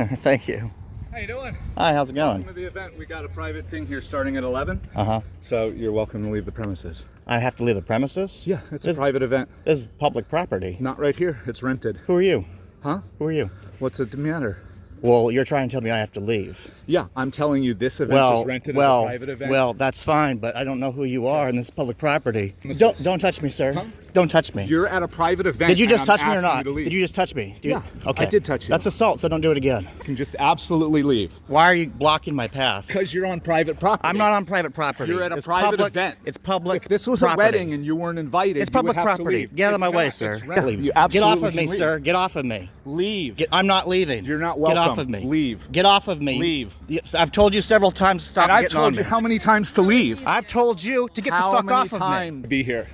Thank you. How you doing? Hi, how's it going? Welcome to the event. We got a private thing here starting at 11. Uh-huh. So you're welcome to leave the premises. I have to leave the premises? Yeah, it's a private event. This is public property. Not right here. It's rented. Who are you? Huh? Who are you? What's the matter? Well, you're trying to tell me I have to leave. Yeah, I'm telling you this event is rented as a private event. Well, that's fine, but I don't know who you are, and this is public property. Don't touch me, sir. Huh? Don't touch me. You're at a private event. Did you just touch me or you not? to leave. Did you just touch me? Yeah, okay. I did touch you. That's assault, so don't do it again. You can just absolutely leave. Why are you blocking my path? Because you're on private property. I'm not on private property. You're at a private event. It's public. If this was property. a wedding and you weren't invited, it's public you would have property. To leave. Get out of my way, not. sir. You absolutely get off of me, leave. sir. Get off of me. Leave. I'm not leaving. You're not welcome. Get off of me. Leave. Get off of me. Leave. I've told you several times to stop and I've getting on told you me. how many times to leave. I've told you to get the fuck off of me. How many times to be here,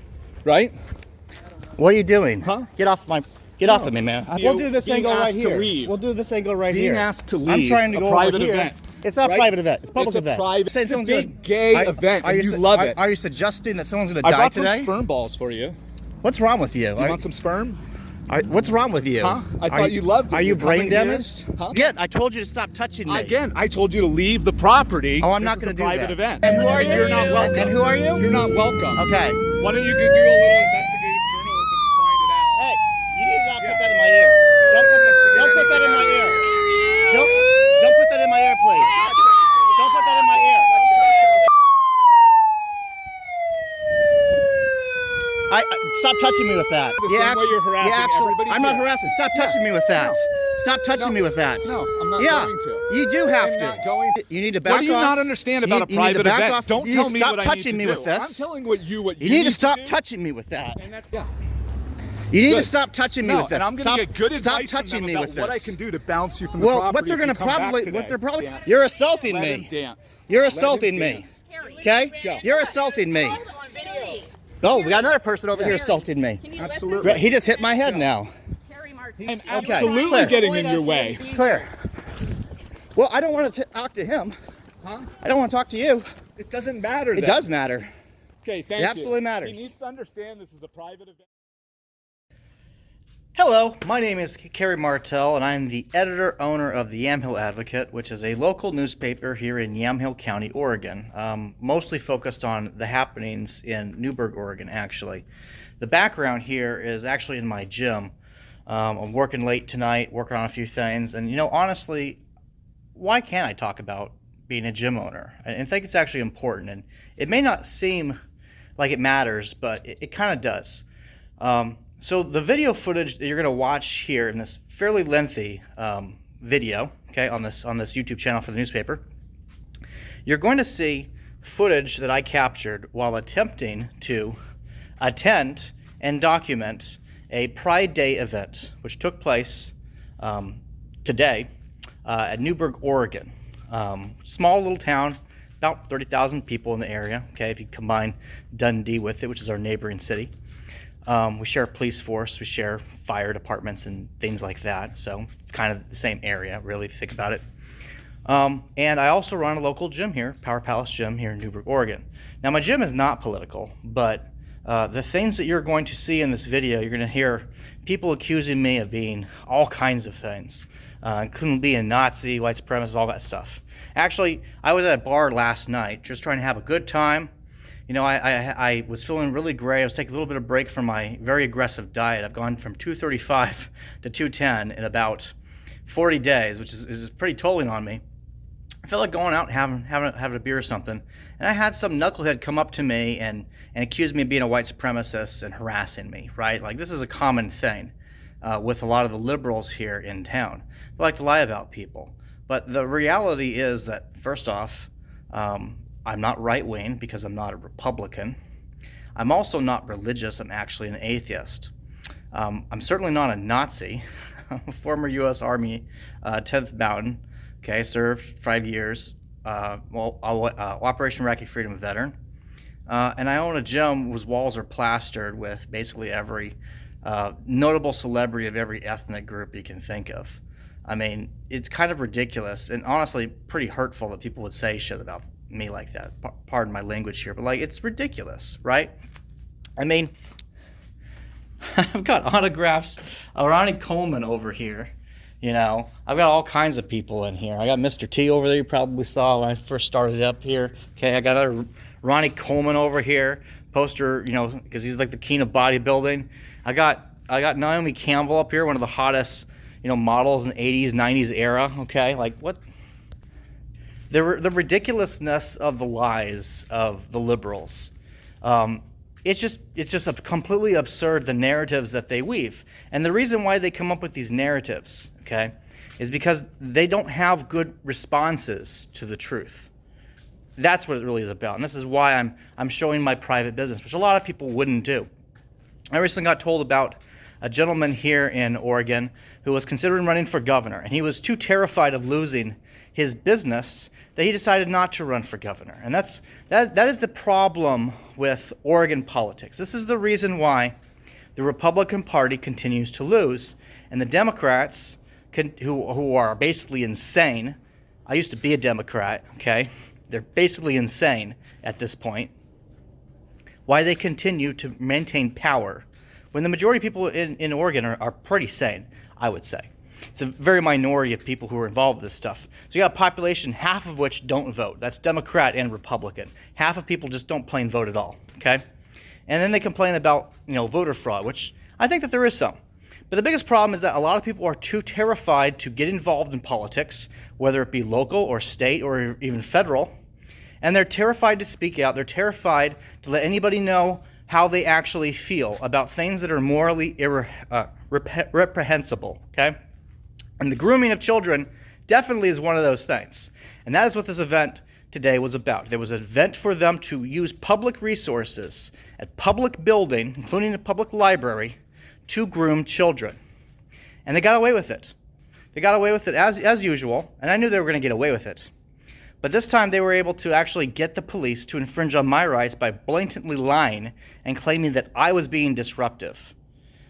right? What are you doing? Huh? Get off of me, man. We'll do this angle right here. We'll do this angle right here. Being asked to leave. I'm trying to go private over here. event. It's not a private event. It's a public event. It's a big gay event, and you love it. Are you suggesting that someone's going to I die brought today? some sperm balls for you. What's wrong with you? Do you want some sperm? What's wrong with you? Huh? I thought you loved it. Are you You're brain coming here? damaged? Huh? Again, I told you to stop touching me. Again, I told you to leave the property. Oh, I'm not going to do that. Private event. And who are you? You're not welcome. And who are you? You're not welcome. Okay. Why don't you go do a little investigative journalism and find it out? Hey, you need to not put that in my ear. Don't put that in my ear. Don't put that in my ear, please. Don't put that in my ear. Stop touching me with that. The same way you're harassing everybody I'm not here. harassing. Stop touching me with that. Stop touching me with that. No, I'm not going to. You do have I'm to. not going to. You need to back off. What do you not understand about a private event? Don't tell me what I need to do. With this. I'm telling what you need to stop touching me with that. And that's You need to stop touching me with this. And I'm going to get good advice touching from them me about with this. what I can do to bounce you from the property. What they're going to probably, you're assaulting Let him me. dance. You're assaulting me. Okay? Go. You're assaulting me. Oh, we got another person over here assaulting me. Absolutely. He just hit my head now. I'm absolutely getting in your way. Clear. Well, I don't want to talk to him. Huh? I don't want to talk to you. It doesn't matter. It does matter. Okay, thank you. It absolutely matters. He needs to understand this is a private event. Hello, my name is Kerry Martell, and I'm the editor-owner of the Yamhill Advocate, which is a local newspaper here in Yamhill County, Oregon, mostly focused on the happenings in Newberg, Oregon, actually. The background here is actually in my gym. I'm working late tonight, working on a few things, and you know, honestly, why can't I talk about being a gym owner? I think it's actually important, and it may not seem like it matters, but it kind of does. So the video footage that you're going to watch here in this fairly lengthy video, okay, on this YouTube channel for the newspaper, you're going to see footage that I captured while attempting to attend and document a Pride Day event, which took place today at Newberg, Oregon. Small little town, about 30,000 people in the area, okay, if you combine Dundee with it, which is our neighboring city. We share a police force, we share fire departments and things like that. So it's kind of the same area, really, if you think about it. And I also run a local gym here, Power Palace Gym here in Newberg, Oregon. Now my gym is not political, but the things that you're going to see in this video, you're going to hear people accusing me of being all kinds of things, including being a Nazi, white supremacist, all that stuff. Actually, I was at a bar last night just trying to have a good time. You know, I was feeling really great. I was taking a little bit of break from my very aggressive diet. I've gone from 235 to 210 in about 40 days, which is pretty tolling on me. I felt like going out and having a beer or something. And I had some knucklehead come up to me and accuse me of being a white supremacist and harassing me, right? Like, this is a common thing with a lot of the liberals here in town. They like to lie about people. But the reality is that, first off, I'm not right-wing because I'm not a Republican. I'm also not religious. I'm actually an atheist. I'm certainly not a Nazi. I'm a former U.S. Army 10th Mountain. Okay, served 5 years. Operation Iraqi Freedom veteran. And I own a gym whose walls are plastered with basically every notable celebrity of every ethnic group you can think of. I mean, it's kind of ridiculous and honestly pretty hurtful that people would say shit about me like that. Pardon my language here, but like, it's ridiculous, right? I mean, I've got autographs of Ronnie Coleman over here You know, I've got all kinds of people in here. I got Mr. T over there, you probably saw when I first started up here. Okay, I got Ronnie Coleman over here, poster, you know, because he's like the king of bodybuilding. I got Naomi Campbell up here, one of the hottest, you know, models in the 80s, 90s era. Okay, like what? The ridiculousness of the lies of the liberals. It's just completely absurd, the narratives that they weave. And the reason why they come up with these narratives, okay, is because they don't have good responses to the truth. That's what it really is about. And this is why I'm showing my private business, which a lot of people wouldn't do. I recently got told about a gentleman here in Oregon who was considering running for governor, and he was too terrified of losing his business that he decided not to run for governor. And that is the problem with Oregon politics. This is the reason why the Republican Party continues to lose, and the Democrats, who are basically insane. I used to be a Democrat, okay? They're basically insane at this point. Why they continue to maintain power when the majority of people in Oregon are pretty sane, I would say. It's a very minority of people who are involved with this stuff. So you got a population, half of which don't vote. That's Democrat and Republican. Half of people just don't plain vote at all, okay? And then they complain about, you know, voter fraud, which I think that there is some. But the biggest problem is that a lot of people are too terrified to get involved in politics, whether it be local or state or even federal. And they're terrified to speak out. They're terrified to let anybody know how they actually feel about things that are morally reprehensible, okay? And the grooming of children definitely is one of those things. And that is what this event today was about. There was an event for them to use public resources at public building, including a public library, to groom children. And they got away with it. They got away with it as usual, and I knew they were going to get away with it. But this time they were able to actually get the police to infringe on my rights by blatantly lying and claiming that I was being disruptive,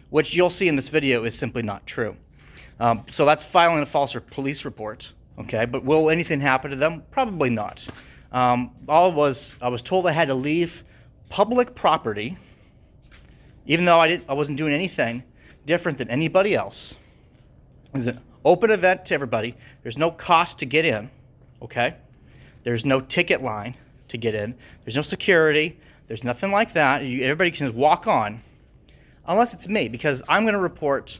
which you'll see in this video is simply not true. So that's filing a false police report, okay? But will anything happen to them? Probably not. I was told I had to leave public property, even though I wasn't doing anything different than anybody else. It's an open event to everybody. There's no cost to get in, okay? There's no ticket line to get in. There's no security. There's nothing like that. Everybody can just walk on, unless it's me, because I'm going to report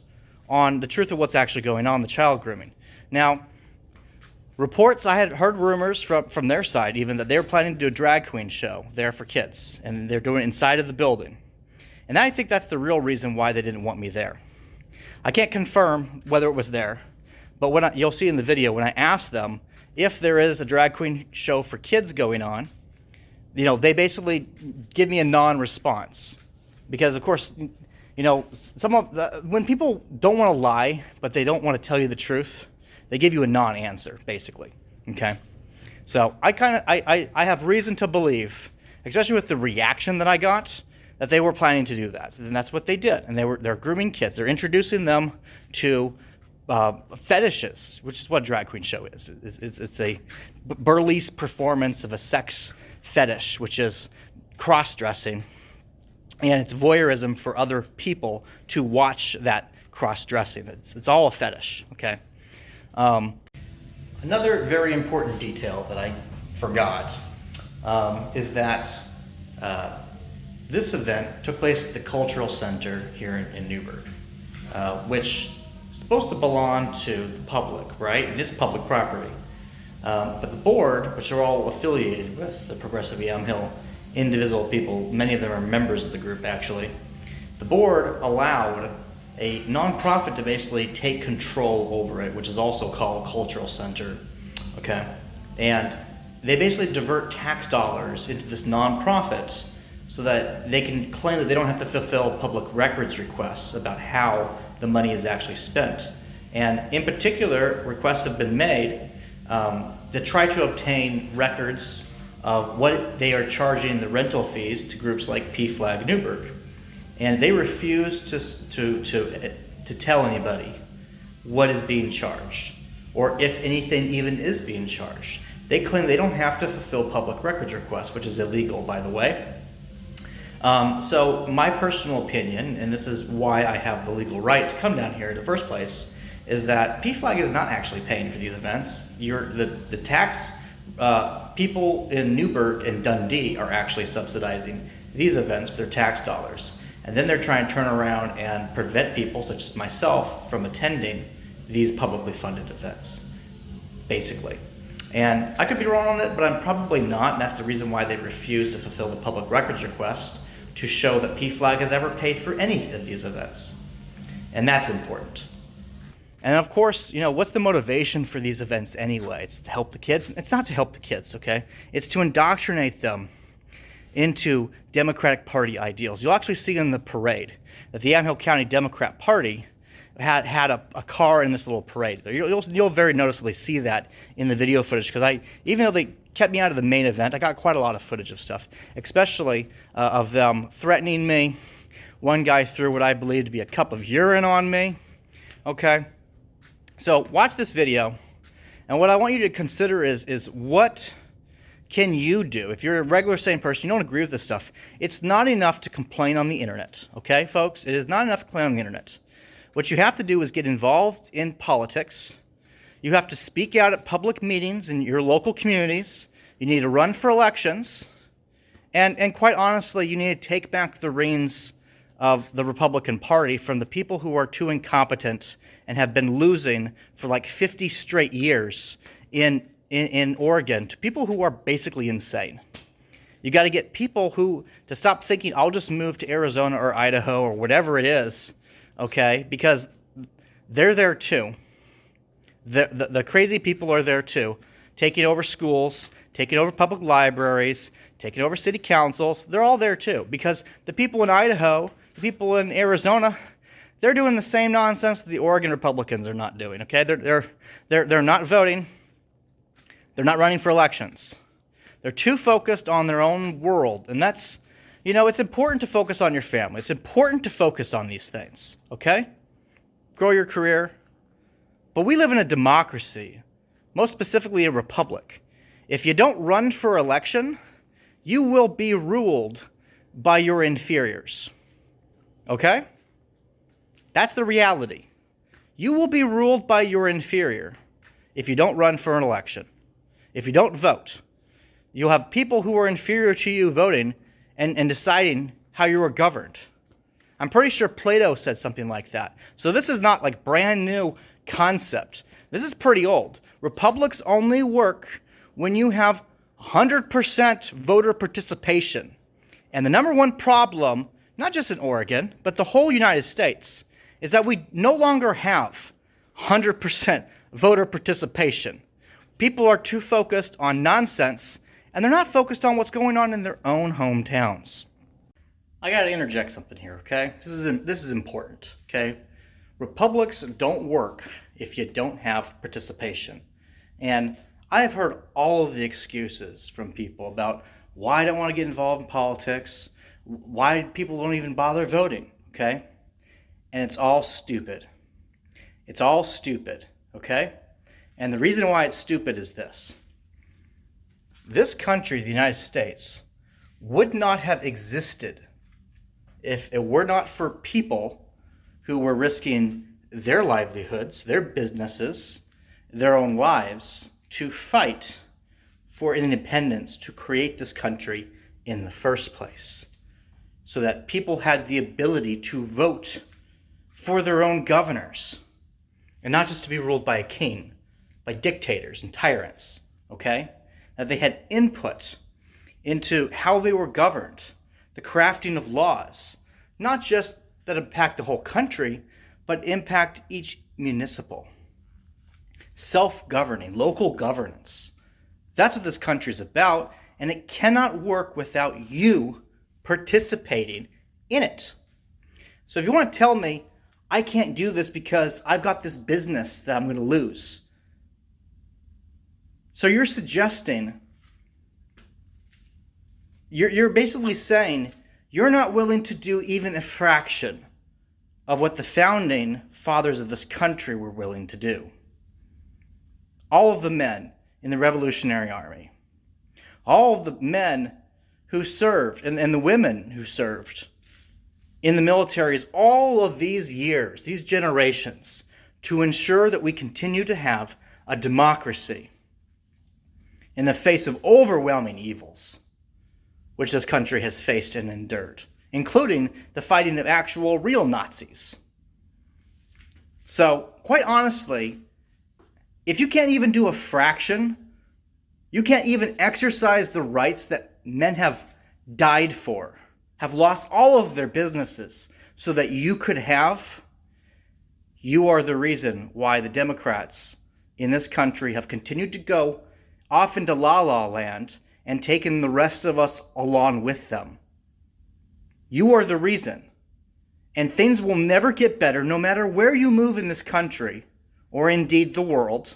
on the truth of what's actually going on, the child grooming. Now, reports, I had heard rumors from their side even that they were planning to do a drag queen show there for kids, and they're doing it inside of the building. And I think that's the real reason why they didn't want me there. I can't confirm whether it was there, but you'll see in the video, when I asked them if there is a drag queen show for kids going on, you know, they basically give me a non-response. Because, of course, you know, when people don't want to lie, but they don't want to tell you the truth, they give you a non-answer, basically, okay? So I have reason to believe, especially with the reaction that I got, that they were planning to do that. And that's what they did. And they're grooming kids. They're introducing them to fetishes, which is what a drag queen show is. It's a burlesque performance of a sex fetish, which is cross-dressing. And it's voyeurism for other people to watch that cross-dressing. It's all a fetish, okay? Another very important detail that I forgot is that this event took place at the Cultural Center here in Newberg, which is supposed to belong to the public, right? And it's public property. But the board, which are all affiliated with the Progressive Yamhill, indivisible people, many of them are members of the group actually, the board allowed a nonprofit to basically take control over it, which is also called Cultural Center, okay? And they basically divert tax dollars into this nonprofit so that they can claim that they don't have to fulfill public records requests about how the money is actually spent. And in particular, requests have been made to try to obtain records of what they are charging the rental fees to groups like PFLAG Newberg. And they refuse to tell anybody what is being charged, or if anything even is being charged. They claim they don't have to fulfill public records requests, which is illegal, by the way. So my personal opinion, and this is why I have the legal right to come down here in the first place, is that PFLAG is not actually paying for these events. The tax people in Newberg and Dundee are actually subsidizing these events with their tax dollars. And then they're trying to turn around and prevent people, such as myself, from attending these publicly funded events, basically. And I could be wrong on it, but I'm probably not, and that's the reason why they refuse to fulfill the public records request to show that PFLAG has ever paid for any of these events. And that's important. And of course, what's the motivation for these events anyway? It's to help the kids. It's not to help the kids, okay? It's to indoctrinate them into Democratic Party ideals. You'll actually see in the parade that the Yamhill County Democrat Party had a car in this little parade. You'll very noticeably see that in the video footage, because even though they kept me out of the main event, I got quite a lot of footage of stuff, especially of them threatening me. One guy threw what I believe to be a cup of urine on me. Okay, so watch this video, and what I want you to consider is what can you do? If you're a regular sane person, you don't agree with this stuff, it's not enough to complain on the internet, okay, folks? It is not enough to complain on the internet. What you have to do is get involved in politics. You have to speak out at public meetings in your local communities. You need to run for elections. And quite honestly, you need to take back the reins of the Republican Party from the people who are too incompetent and have been losing for like 50 straight years in Oregon to people who are basically insane. You got to get people to stop thinking, I'll just move to Arizona or Idaho or whatever it is, okay? Because they're there too. The crazy people are there too, taking over schools, taking over public libraries, taking over city councils. They're all there too, because the people in Idaho, the people in Arizona, they're doing the same nonsense that the Oregon Republicans are not doing, okay? They're not voting. They're not running for elections. They're too focused on their own world. And that's, it's important to focus on your family. It's important to focus on these things, okay? Grow your career. But we live in a democracy, most specifically a republic. If you don't run for election, you will be ruled by your inferiors, okay? That's the reality. You will be ruled by your inferior if you don't run for an election. If you don't vote, you'll have people who are inferior to you voting and deciding how you are governed. I'm pretty sure Plato said something like that. So this is not like brand new concept. This is pretty old. Republics only work when you have 100% voter participation. And the number one problem, not just in Oregon, but the whole United States, is that we no longer have 100% voter participation. People are too focused on nonsense, and they're not focused on what's going on in their own hometowns. I got to interject something here, okay? This is important, okay? Republics don't work if you don't have participation. And I've heard all of the excuses from people about why I don't want to get involved in politics, why people don't even bother voting, okay? And it's all stupid. It's all stupid, okay? And the reason why it's stupid is this. This country, the United States, would not have existed if it were not for people who were risking their livelihoods, their businesses, their own lives to fight for independence, to create this country in the first place, so that people had the ability to vote for their own governors, and not just to be ruled by a king, by dictators and tyrants, okay? That they had input into how they were governed, the crafting of laws, not just that impact the whole country, but impact each municipal. Self-governing, local governance. That's what this country is about, and it cannot work without you participating in it. So if you want to tell me, I can't do this because I've got this business that I'm going to lose. So you're suggesting, you're basically saying you're not willing to do even a fraction of what the founding fathers of this country were willing to do. All of the men in the Revolutionary Army, all of the men who served, and the women who served in the militaries all of these years, these generations, to ensure that we continue to have a democracy in the face of overwhelming evils which this country has faced and endured, including the fighting of actual real Nazis. So, quite honestly, if you can't even do a fraction, you can't even exercise the rights that men have died for, have lost all of their businesses so that you could have, you are the reason why the Democrats in this country have continued to go off into la-la land and taken the rest of us along with them. You are the reason. And things will never get better no matter where you move in this country, or indeed the world,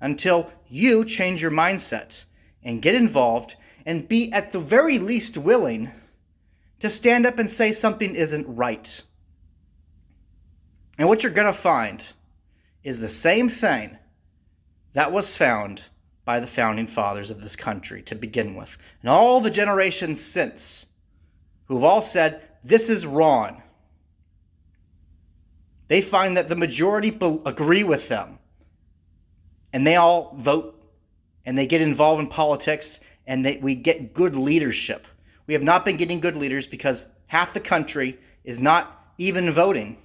until you change your mindset and get involved and be at the very least willing to stand up and say something isn't right. And what you're going to find is the same thing that was found by the founding fathers of this country to begin with. And all the generations since, who've all said, this is wrong. They find that the majority agree with them. And they all vote, and they get involved in politics, and we get good leadership. We have not been getting good leaders because half the country is not even voting.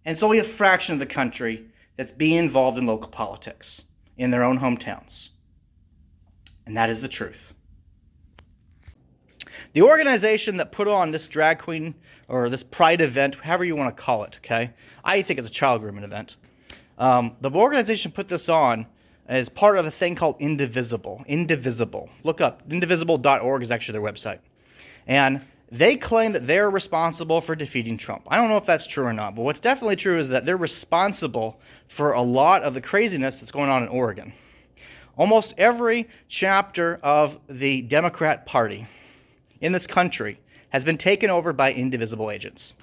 And it's only a fraction of the country that's being involved in local politics in their own hometowns. And that is the truth. The organization that put on this drag queen or this pride event, however you want to call it, okay? I think it's a child grooming event. The organization put this on as part of a thing called Indivisible. Indivisible. Look up. Indivisible.org is actually their website. And they claim that they're responsible for defeating Trump. I don't know if that's true or not, but what's definitely true is that they're responsible for a lot of the craziness that's going on in Oregon. Almost every chapter of the Democrat Party in this country has been taken over by indivisible agents.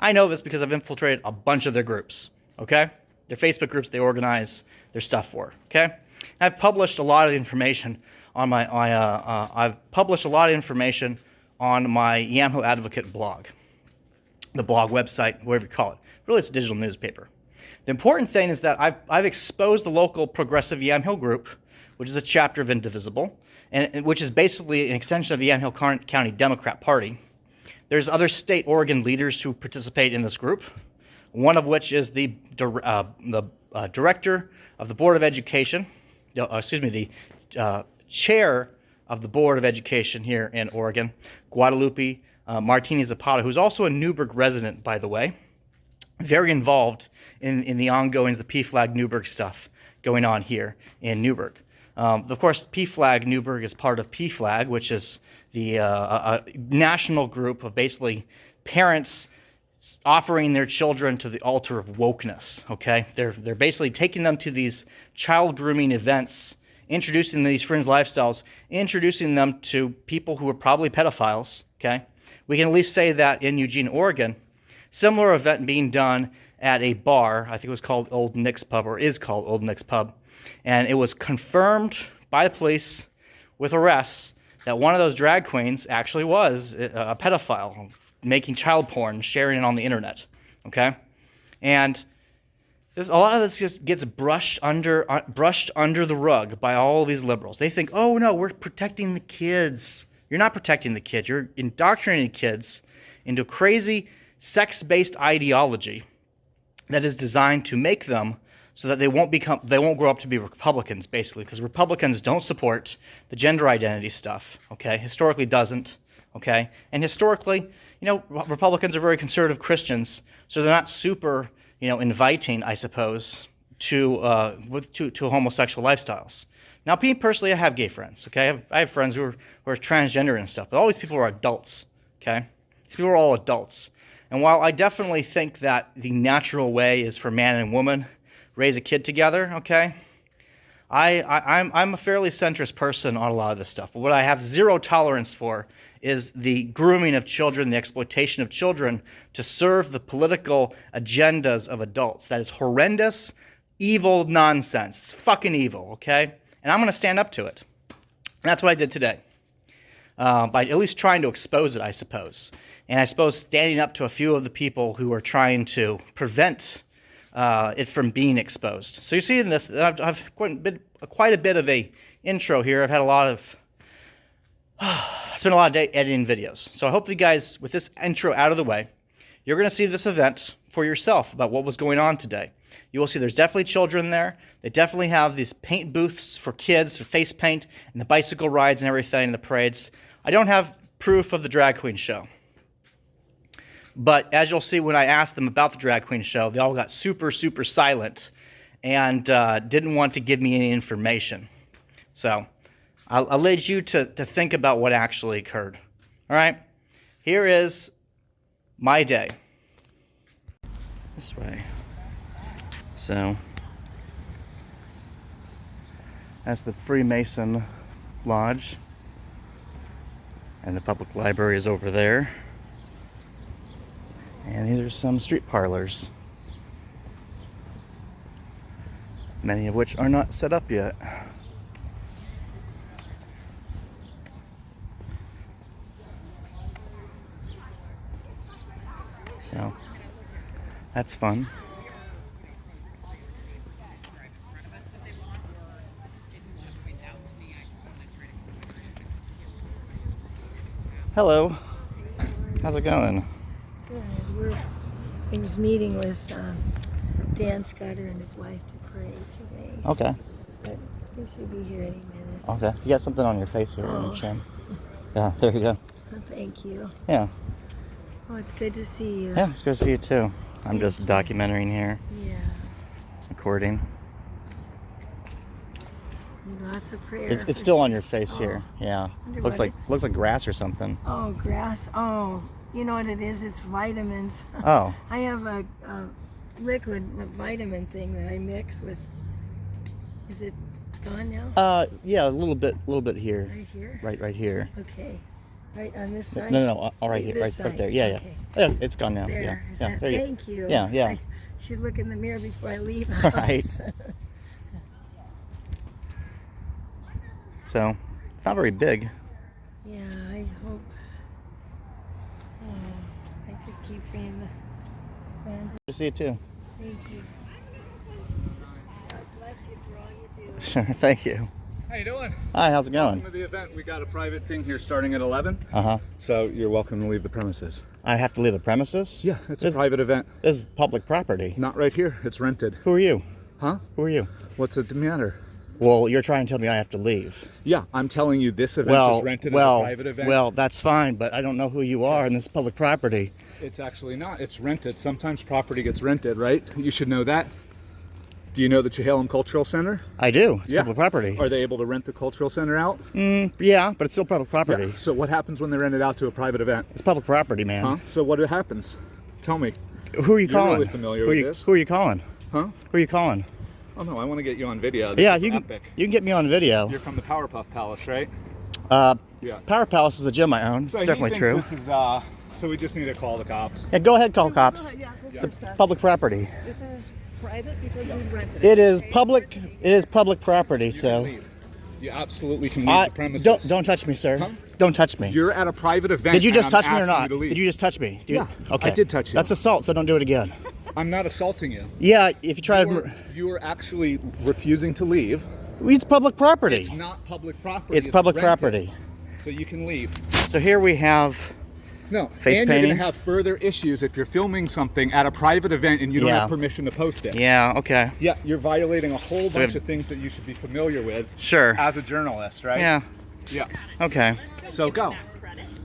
I know this because I've infiltrated a bunch of their groups, okay? Their Facebook groups they organize their stuff for, okay? And I've published a lot of information on my Yamhill Advocate blog, the blog website, whatever you call it. Really, it's a digital newspaper. The important thing is that I've exposed the local progressive Yamhill group, which is a chapter of Indivisible, and which is basically an extension of the Yamhill County Democrat Party. There's other state Oregon leaders who participate in this group, one of which is the director of the Board of Education, the chair of the Board of Education here in Oregon, Guadalupe Martinez-Zapata, who's also a Newberg resident, by the way, very involved in the ongoings, the PFLAG Newberg stuff going on here in Newberg. Of course, PFLAG Newberg is part of PFLAG, which is the a national group of basically parents offering their children to the altar of wokeness, okay? They're basically taking them to these child grooming events, introducing these fringe lifestyles, introducing them to people who are probably pedophiles, okay? We can at least say that in Eugene, Oregon, similar event being done at a bar, I think it was called Old Nick's Pub, or is called Old Nick's Pub, and it was confirmed by the police with arrests that one of those drag queens actually was a pedophile, making child porn, sharing it on the internet, okay? And a lot of this just gets brushed under the rug by all these liberals. They think, oh no, we're protecting the kids. You're not protecting the kids. You're indoctrinating kids into crazy sex-based ideology that is designed to make them so that they won't grow up to be Republicans, basically, because Republicans don't support the gender identity stuff, okay? Historically doesn't, okay? And historically, Republicans are very conservative Christians, so they're not super, inviting, I suppose, to homosexual lifestyles. Now, me personally, I have gay friends, okay? I have friends who are transgender and stuff, but all these people are adults, okay? These people are all adults. And while I definitely think that the natural way is for man and woman raise a kid together, okay? I'm a fairly centrist person on a lot of this stuff, but what I have zero tolerance for is the grooming of children, the exploitation of children to serve the political agendas of adults. That is horrendous, evil nonsense. It's fucking evil, okay? And I'm going to stand up to it. And that's what I did today, by at least trying to expose it, I suppose. And I suppose standing up to a few of the people who are trying to prevent it from being exposed. So you see in this, I've quite a bit of a intro here. I've had a lot of, spent a lot of day editing videos. So I hope you guys, with this intro out of the way, you're going to see this event for yourself about what was going on today. You will see there's definitely children there. They definitely have these paint booths for kids, for face paint, and the bicycle rides and everything, and the parades. I don't have proof of the drag queen show. But as you'll see when I asked them about the drag queen show, they all got super, super silent and didn't want to give me any information. So I'll lead you to think about what actually occurred. All right, here is my day. This way. So that's the Freemason Lodge, and the public library is over there. And these are some street parlors, many of which are not set up yet. So that's fun. Hello. How's it going? Good. I was meeting with Dan Scudder and his wife to pray today. Okay. But they should be here any minute. Okay. You got something on your face here, on your chin. Yeah, there you go. Oh, thank you. Yeah. Oh, it's good to see you. Yeah, it's good to see you too. I'm just documenting here, Yeah. recording. Lots of prayer. It's still on your face here. Yeah. Wonder Looks what like grass or something. Oh, grass. Oh, you know what it is? It's vitamins. Oh. I have a liquid vitamin thing that I mix with. Is it gone now? Yeah, a little bit here. Right here? Right here. Okay. Right on this side? No, all right here, This right side. there. Yeah, Okay. yeah. Yeah, it's gone now. There. Yeah. Is Yeah. that, There you go. thank you. Yeah, yeah. I should look in the mirror before I leave the All house. right. So, it's not very big. Yeah, I hope. Oh, I just keep praying the plans. Good to see you too. Thank you. God bless you for all you do. Sure, thank you. How you doing? Hi, how's it going? Welcome to the event. We got a private thing here starting at 11. Uh-huh. So you're welcome to leave the premises. I have to leave the premises? Yeah, it's This- a private event. This is public property. Not right here. It's rented. Who are you? Huh? Who are you? What's the matter? Well, you're trying to tell me I have to leave. Yeah, I'm telling you this event is rented as a private event. Well, that's fine, but I don't know who you are, and this is public property. It's actually not. It's rented. Sometimes property gets rented, right? You should know that. Do you know the Yamhill Cultural Center? I do. It's Yeah. public property. Are they able to rent the cultural center out? Yeah, but it's still public property. Yeah. So what happens when they rent it out to a private event? It's public property, man. Huh? So what happens? Tell me. Who are you You're calling? really familiar who with are you, this. Who are you calling? Huh? Who are you calling? Oh no, I want to get you on video. This Yeah, is you can epic. get me on video. You're from the Powerpuff Palace, right? Yeah. Power Palace is the gym I own. It's So he definitely thinks true. This is, so we just need to call the cops. Yeah, go ahead, call cops. It's a public property. This is private because we rented It is public. It is public property. You can So leave. You absolutely can leave the premises. don't touch me, sir. Huh? Don't touch me. You're at a private event. Did you just and I'm touch me or asking not? you to leave. Did you just touch me? Yeah, Okay. I did touch you. That's assault, so don't do it again. I'm not assaulting you. Yeah, if you try to. You are actually refusing to leave. It's public property. It's not public property. It's public rented. property. So you can leave. So here we have. No, Face and painting? you're going to have further issues if you're filming something at a private event and you don't Yeah. have permission to post it. Yeah. Okay. Yeah, you're violating a whole So we bunch have- of things that you should be familiar with Sure. as a journalist, right? Yeah. Yeah. Okay. So go. You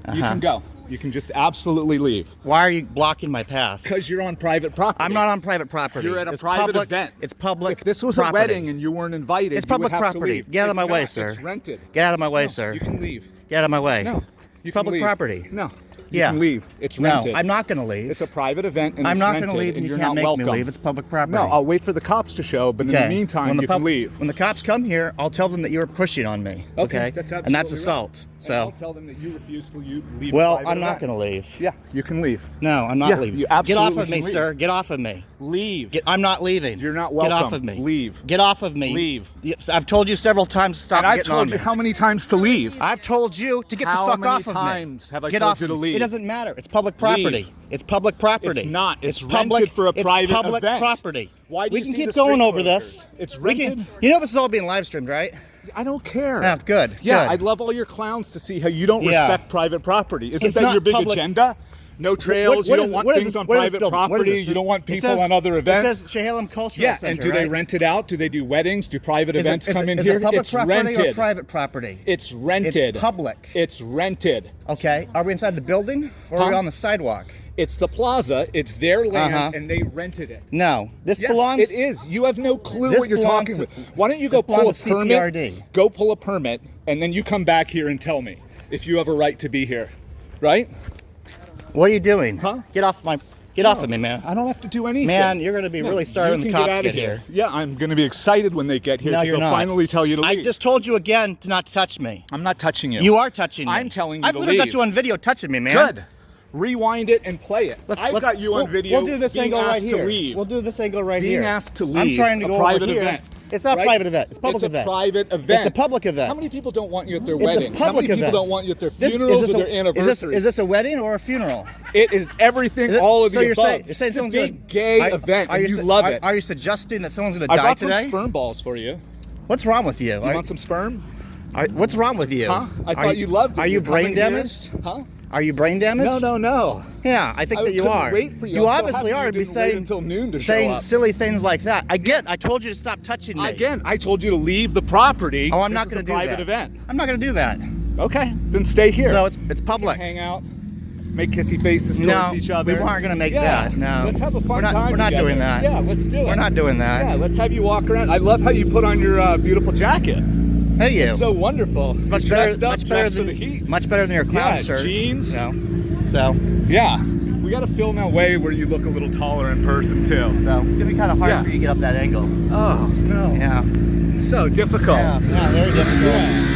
Uh-huh. can go. You can just absolutely leave. Why are you blocking my path? Because you're on private property. I'm not on private property. You're at a It's private public, event. It's public. If this was property. a wedding and you weren't invited, It's you would public have to property. leave. Get out of It's my way, not. sir. It's rented. Get out of my way, No, sir. You can leave. Get out of my way. No. It's You can public leave. property. No. You Yeah. can leave. It's No, rented. I'm not going to leave. It's a private event and I'm it's not rented, going to leave, and you you're can't not make welcome. me leave. It's public property. No, I'll wait for the cops to show, but in the meantime, when you can leave. When the cops come here, I'll tell them that you're pushing on me. Okay, that's and that's absolutely assault. And So, I'll tell them that you refuse to leave. well, a private I'm not event. going to leave. Yeah, you can leave. No, I'm not Yeah, leaving. you Get off absolutely of me, can leave. sir. Get off of me. Leave. I'm not leaving. You're not welcome. Get off of me. Leave. Get off of me. Leave. Yes, I've told you several times to stop And I've getting on told you me. how many times to leave? I've told you to get How the fuck many off of me. times have I Get told off you to of me. leave? It doesn't matter. It's public property. Leave. It's public property. It's not. It's public, rented for a private It's public event. property. Why do we you can see keep the going street over closures? this. It's We can- rented. You know this is all being live streamed, right? I don't care. Yeah, good. Yeah, good. I'd love all your clowns to see how you don't Yeah. respect private property. Isn't It's that not your big public- agenda? No trails. You don't want things on private property. You don't want people on other events. It says Chehalem Cultural Yeah, Center, and do they right? rent it out? Do they do weddings? Do private Is events come in is here? it public It's property rented. or private property? It's rented. It's public. It's rented. Okay. Are we inside the building or are we Huh? on the sidewalk? It's the plaza. It's their land, Uh-huh. and they rented it. No. This Yeah, belongs. it is. You have no clue This what you're belongs talking to- about. Why don't you go this pull a belongs to permit? CPRD. Go pull a permit, and then you come back here and tell me if you have a right to be here, right? What are you doing? Huh? Get off my. Get off of me, man. I don't have to do anything. Man, you're going to be really sorry You when the can cops outta get here. Yeah, I'm going to be excited when they get here. No, 'cause you're they'll not. finally tell you to leave. I just told you again to not touch me. I'm not touching you. You are touching me. I'm telling you I've to literally got leave. you on video touching me, man. Good. Rewind it and play it. I've got you on video. We'll do this being angle right asked here. to leave. We'll do this angle right Being here. asked to I'm leave trying to a go private over here. event. It's not a Right? private event. It's a public event. It's a private event. It's a public event. How many people don't want you at their It's a weddings? How public many people event. don't want you at their This- funerals is or this their a- anniversaries? Is this a wedding or a funeral? It is everything, Is it- all of so the you're above. saying, you're saying It's a someone's big gonna, gay event, and you love it. Are you suggesting that someone's going to I die brought today? some sperm balls for you. What's wrong with you? Do you want some sperm? What's wrong with you? Huh? I Are thought you loved it. Are you You're brain coming here? damaged? Huh? Are you brain damaged? No. Yeah, I think that you couldn't are. wait for you. You I'm so obviously happy are. you To be didn't wait saying until noon to show saying up. silly things like that. Again, I told you to stop touching me. Again, I told you to leave the property. Oh, I'm This not is going a to do private that. event. I'm not going to do that. Okay, then stay here. So it's public. Hang out, make kissy faces towards No, each other. we aren't going to make Yeah, that. No. Let's have a fun We're not, time We're not together. doing that. Yeah, let's do it. We're not doing that. Yeah, let's have you walk around. I love how you put on your beautiful jacket. Hey, you. It's so wonderful. It's much You're better. dressed up, Much better dressed for than the heat. Much better than your clown Yeah, shirt. jeans. You know? So Yeah, we got to film that way where you look a little taller in person too. it's gonna be kind of hard Yeah. for you to get up that angle. Oh no. Yeah. It's so difficult. Yeah. Very difficult.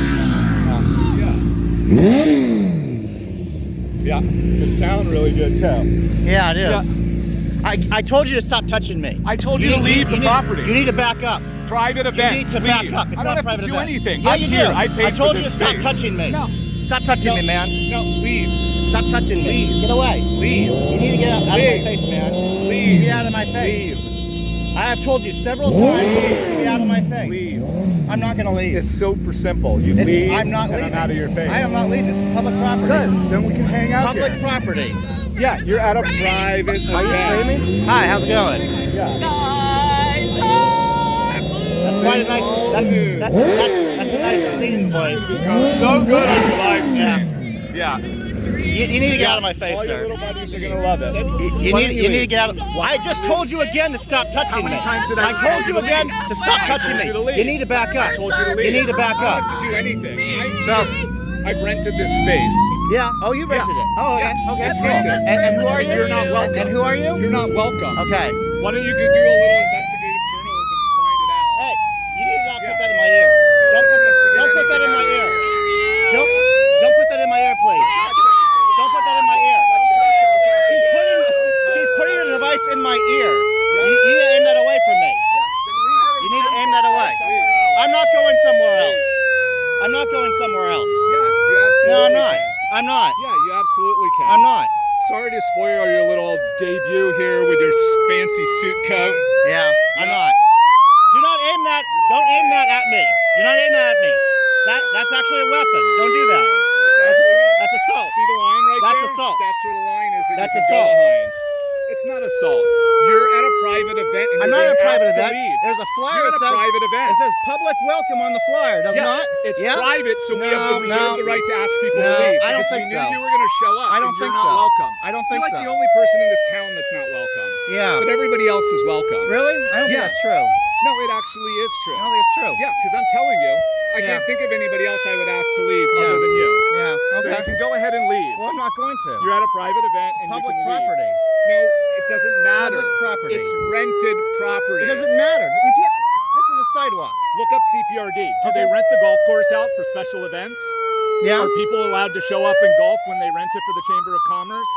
Yeah. It sound really good too. Yeah, it is. I told you to stop touching me. I told you to leave the property. You need to back up. Private event. You need to Leave. back up. It's I not don't a private have to do event. anything. Yeah, I'm you here. do. I paid told for you to this stop space. touching me. No. Stop touching me, man. No, leave. Stop touching me. Get away. Leave. You need to get out of my Leave. face, man. Leave. Get out of my face. Leave. I have told you several times to get out of my face. Leave. I'm not going to leave. It's super simple. You It's- leave. I'm not and leaving. I'm out of your face. I am not leaving. This is public property. Good. Then we can hang out Public here. property. Yeah, you're at a private event. Are you screaming? Hi, how's it going? Yeah. That's quite a nice. That's a nice singing voice. So good on your live stream. Yeah. You need to get out of my face, All your sir. little buddies are gonna love it. You need to get out of. I just told you again to stop touching How many me. times did I told tell you you to again leave? to stop touching I me. told you to leave. You need to back up. I told you to leave. You need to back I don't up. have to do anything. So, I've rented this space. yeah. Oh, you rented it. Oh, okay. Yeah. Okay. It's rented. And who are you? You're not welcome. And who are you? You're not welcome. Okay. Why don't you go do a little investigative journalism and find it out? Hey, you need to not put that in my ear. Don't put that in my ear. Don't put that in my ear, please. Don't put that in my ear. She's putting a device in my ear. You need to aim that away from me. You need to aim that away. I'm not going somewhere else. I'm not going somewhere else. Yeah, you absolutely No, I'm not. can. I'm not. Yeah, you absolutely can. I'm not. Sorry to spoil your little debut here with your fancy suit coat. Yeah, I'm not. Do not aim that. Don't aim that at me. Do not aim that at me. That's actually a weapon. Don't do that. That's assault. See the line right That's there? assault. That's where the line is that That's you can assault. go behind. It's not assault. You're at a private event and I'm you're not at a being private asked to event. leave. There's a flyer You're that at a says private event. It says public welcome on the flyer, does it Yeah, not? it's Yeah? private, so we have to reserve the right to ask people No, to leave. I don't because think we knew so. you were going to show up. I don't and think you're not so. welcome. I don't think You're like so. the only person in this town that's not welcome. Yeah. But everybody else is welcome. Really? I don't think Yeah. that's true. No, it actually is true. I don't think it's true. Yeah, because I'm telling you, I Yeah. can't think of anybody else I would ask to leave Yeah. other than you. Yeah. So Okay. you can go ahead and leave. Well, I'm not going to. You're at a private event and Public you can property. leave. No, it doesn't matter. Public property. It's rented property. It doesn't matter. You can't. This is a sidewalk. Look up CPRD. Do they rent the golf course out for special events? Yeah. Are people allowed to show up and golf when they rent it for the Chamber of Commerce?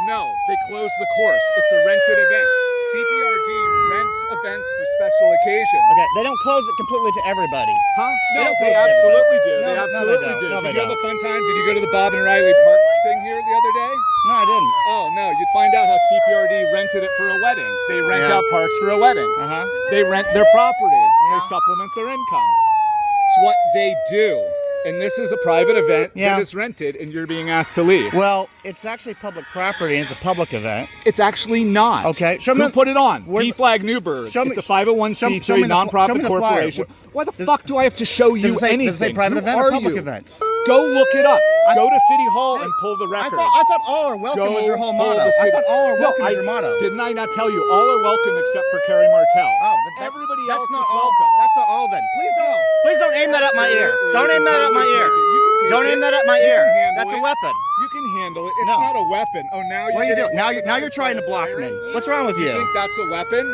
No, they close the course. It's a rented event. CPRD rents events for special occasions. Okay, they don't close it completely to everybody. Huh? They No, don't they close it to absolutely do. everybody. They No, absolutely they don't. do. No, they Did you have a don't. fun time? Did you go to the Bob and Riley Park thing here the other day? No, I didn't. Oh, no. You'd find out how CPRD rented it for a wedding. They rent Yeah. out parks for a wedding. Uh-huh. They rent their property. Yeah. They supplement their income. It's what they do. And this is a private event Yeah. that is rented, and you're being asked to leave. Well, it's actually public property and it's a public event. It's actually not. Okay, show me Who put it on? where's the- PFLAG Newberg. Show me- It's a 501c3 show me the show nonprofit me the flyer. corporation. Why the fuck do I have to show you Does it say, anything? does it say private Who event are or public you? event? Go look it up. I- Go to City Hall Hey, and pull the record. I thought all are welcome Go was your whole pull motto. the I city- thought all are welcome no, is your motto. Didn't I not tell you? All are welcome except for Carrie Martell. Oh, Everybody that's else not is all, welcome. That's not all then. Please don't aim that at my ear. Absolutely. Don't You aim can that at my totally ear. take it. You can take Don't it. aim that at my You ear. can handle That's a it. weapon. You can handle it. It's No. not a weapon. Oh, now What are you doing? getting Now you're trying to block me. What's wrong with You you? think that's a weapon?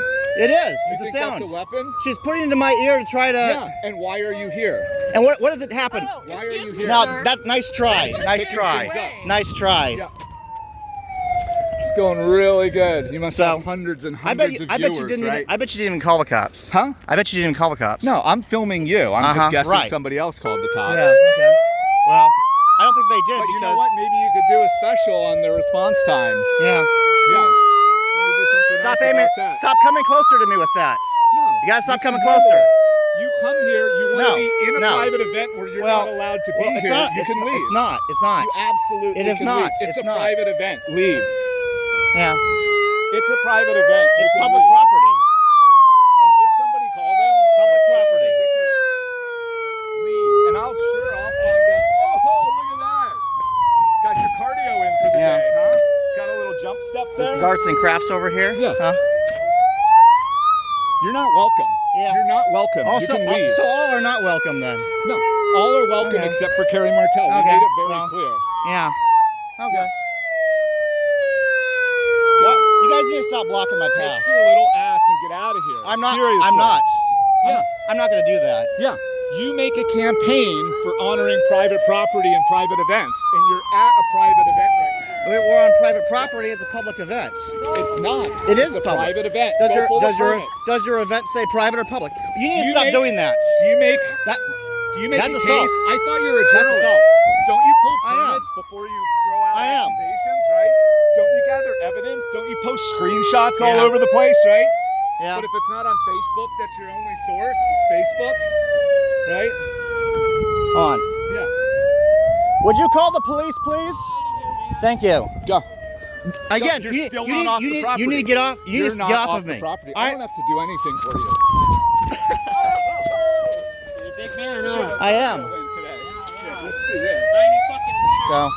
It is. You It's think a sound. that's a weapon? She's putting it into my ear to try to. Yeah. And why are you here? And what does it happen? Oh, Why are you excuse me, here? Now sir. that's nice try. Nice picking try. things up. Nice try. Yeah. It's going really good. You must So, have hundreds and I bet hundreds you. of I viewers, bet you didn't. right? I bet you didn't even call the cops. Huh? I bet you didn't even call the cops. No, I'm filming you. I'm Uh-huh, just guessing right. somebody else called the cops. Yeah. Okay. Well, I don't think they did. But you know because- what? Maybe you could do a special on the response time. Yeah. Yeah. Maybe do something Stop else aiming. about that. Stop coming closer to me with that. No. You gotta stop can coming handle closer. it. You come here, you want No, to be in a no. private event where you're Well, not allowed to be Well, it's here. not. You can leave. It's not. It's not. You absolutely It is can not. leave. It's It's a not. private event. Leave. Yeah. It's a private event. You It's can public leave. property. And did somebody call them? Public This is property. ridiculous. Leave. And I'll find out. Oh, look at that. Got your cardio in for the Yeah. day, huh? Got a little jump step there? This is arts and crafts over here. Yeah. Huh? You're not welcome. Yeah. You're not welcome. Also, you can leave. so all are not welcome then. No. All are welcome Okay. except for Carrie Martell. We Okay. made it very Well. clear. Yeah. Okay. Well, you guys need to stop blocking my Take path. your little ass and get out of here. I'm not. Seriously. I'm not. Yeah. I'm not gonna do that. Yeah. You make a campaign for honoring private property and private events, and you're at a private event right now. We're on private property. It's a public event. It's not. It It's is a public. private event. Does Go your pull the does your permit. does your event say private or public? You need Do to you stop make- doing that. Do you make That Do you make That's a assault. case? I thought you were a That's journalist. assault. Don't you pull I am. permits before you throw out I am. accusations, right? Don't you gather evidence? Don't you post screenshots all Yeah. over the place, right? yeah. But if it's not on Facebook, that's your only source. It's Facebook, right? On. Yeah. Would you call the police, please? Thank you. Go. Again, You're you, still you not need, off you the need, property. you need to get off. You You're need to not get off off of the me. property. I don't have to do anything for you. You're a big man, huh? I am. Today. Yeah, let's do this. Tiny fucking weird. So.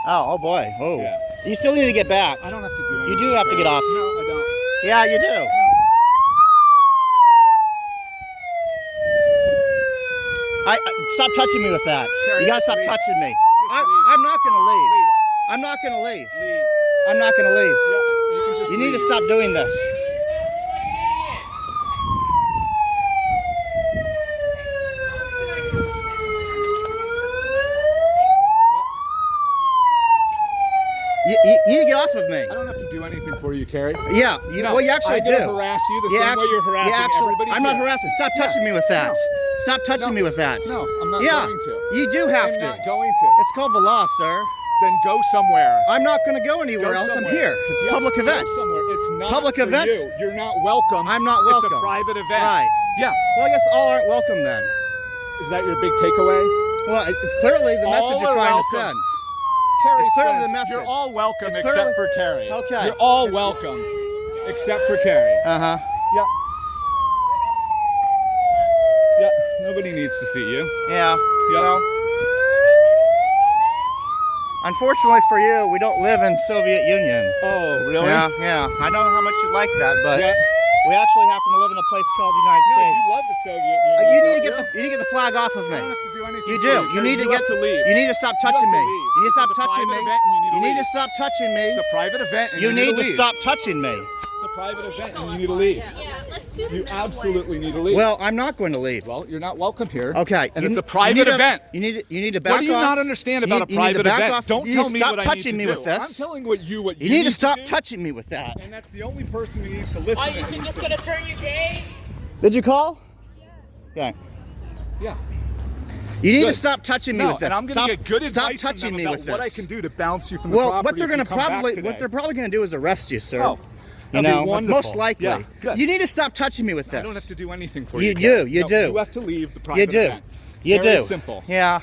Oh boy. Oh. Yeah. You still need to get back. I don't have to do anything. You do have to get off. No, I don't. Yeah, you do. Stop touching me with that. Sure, You gotta stop leave. touching me. Just leave. I'm not gonna leave. Leave. I'm not gonna leave. Leave. I'm not gonna leave. Yeah, you can just You need to leave. stop doing this. You need to get off of me. I don't have to do anything for you, Carrie. Yeah, No, well, you actually I get do. to harass you the You same actually- way you're harassing you actually- everybody I'm not here. harassing. Stop touching me with that. No. Stop touching No. me with that. No, I'm not Yeah, going to. you do have I'm to. not going to. It's called the law, sir. Then go somewhere. I'm not going to go anywhere Go else. somewhere. I'm here. It's Yeah, public go events. somewhere. It's not Public for events? you. You're not welcome. I'm not It's a welcome. private event. Right. Yeah. Well, I guess all aren't welcome then. Is that your big takeaway? Well, it's clearly the All message you're are trying welcome. to send. Carrie's It's clearly friends, the message. You're all welcome It's except clearly- for Carrie. Okay. You're all welcome except for Carrie. Uh-huh. Yeah. Yeah. Nobody needs to see you. Yeah. Yeah. Well, unfortunately for you, we don't live in Soviet Union. Oh, really? Yeah, yeah. I know how much you like that, but Yeah. we actually happen to live in a place called the United No, States. you love the Soviet Union. You need to don't get you need to get the flag off of me. I don't have to do anything. You for do. You Carrie. need to You get have to leave. You need to stop You have touching to me. leave. You need to This stop is a touching private me. event and you need to leave. stop touching me. It's a private event and You need to leave. stop touching me. It's a private event and you need to leave. Let's do You absolutely need to leave. Well, I'm not going to leave. Well, you're not welcome here. Okay. And you it's ne- a private you need event. You need to back off. What do you not understand about a You need to private back event? off. Don't You tell need me to stop what I need touching to me do. with this. I'm telling what you You need to stop do, touching me with that. and that's the only person who needs to listen. Oh, you think it's gonna turn you gay? Did you call? Yeah. Yeah. You need to Good. stop touching me No, with this. and I'm going to get good Stop advice from touching them me about with what I this. can do to bounce you from the Well, property. what they're going to probably going to do is arrest you, sir. Oh, you that'd be know, that's most wonderful. likely. Yeah, good. You need to stop touching me with this. I don't have to do anything for You you. do, you No, do. You have to leave the private You do. event. You Very do. simple. Yeah.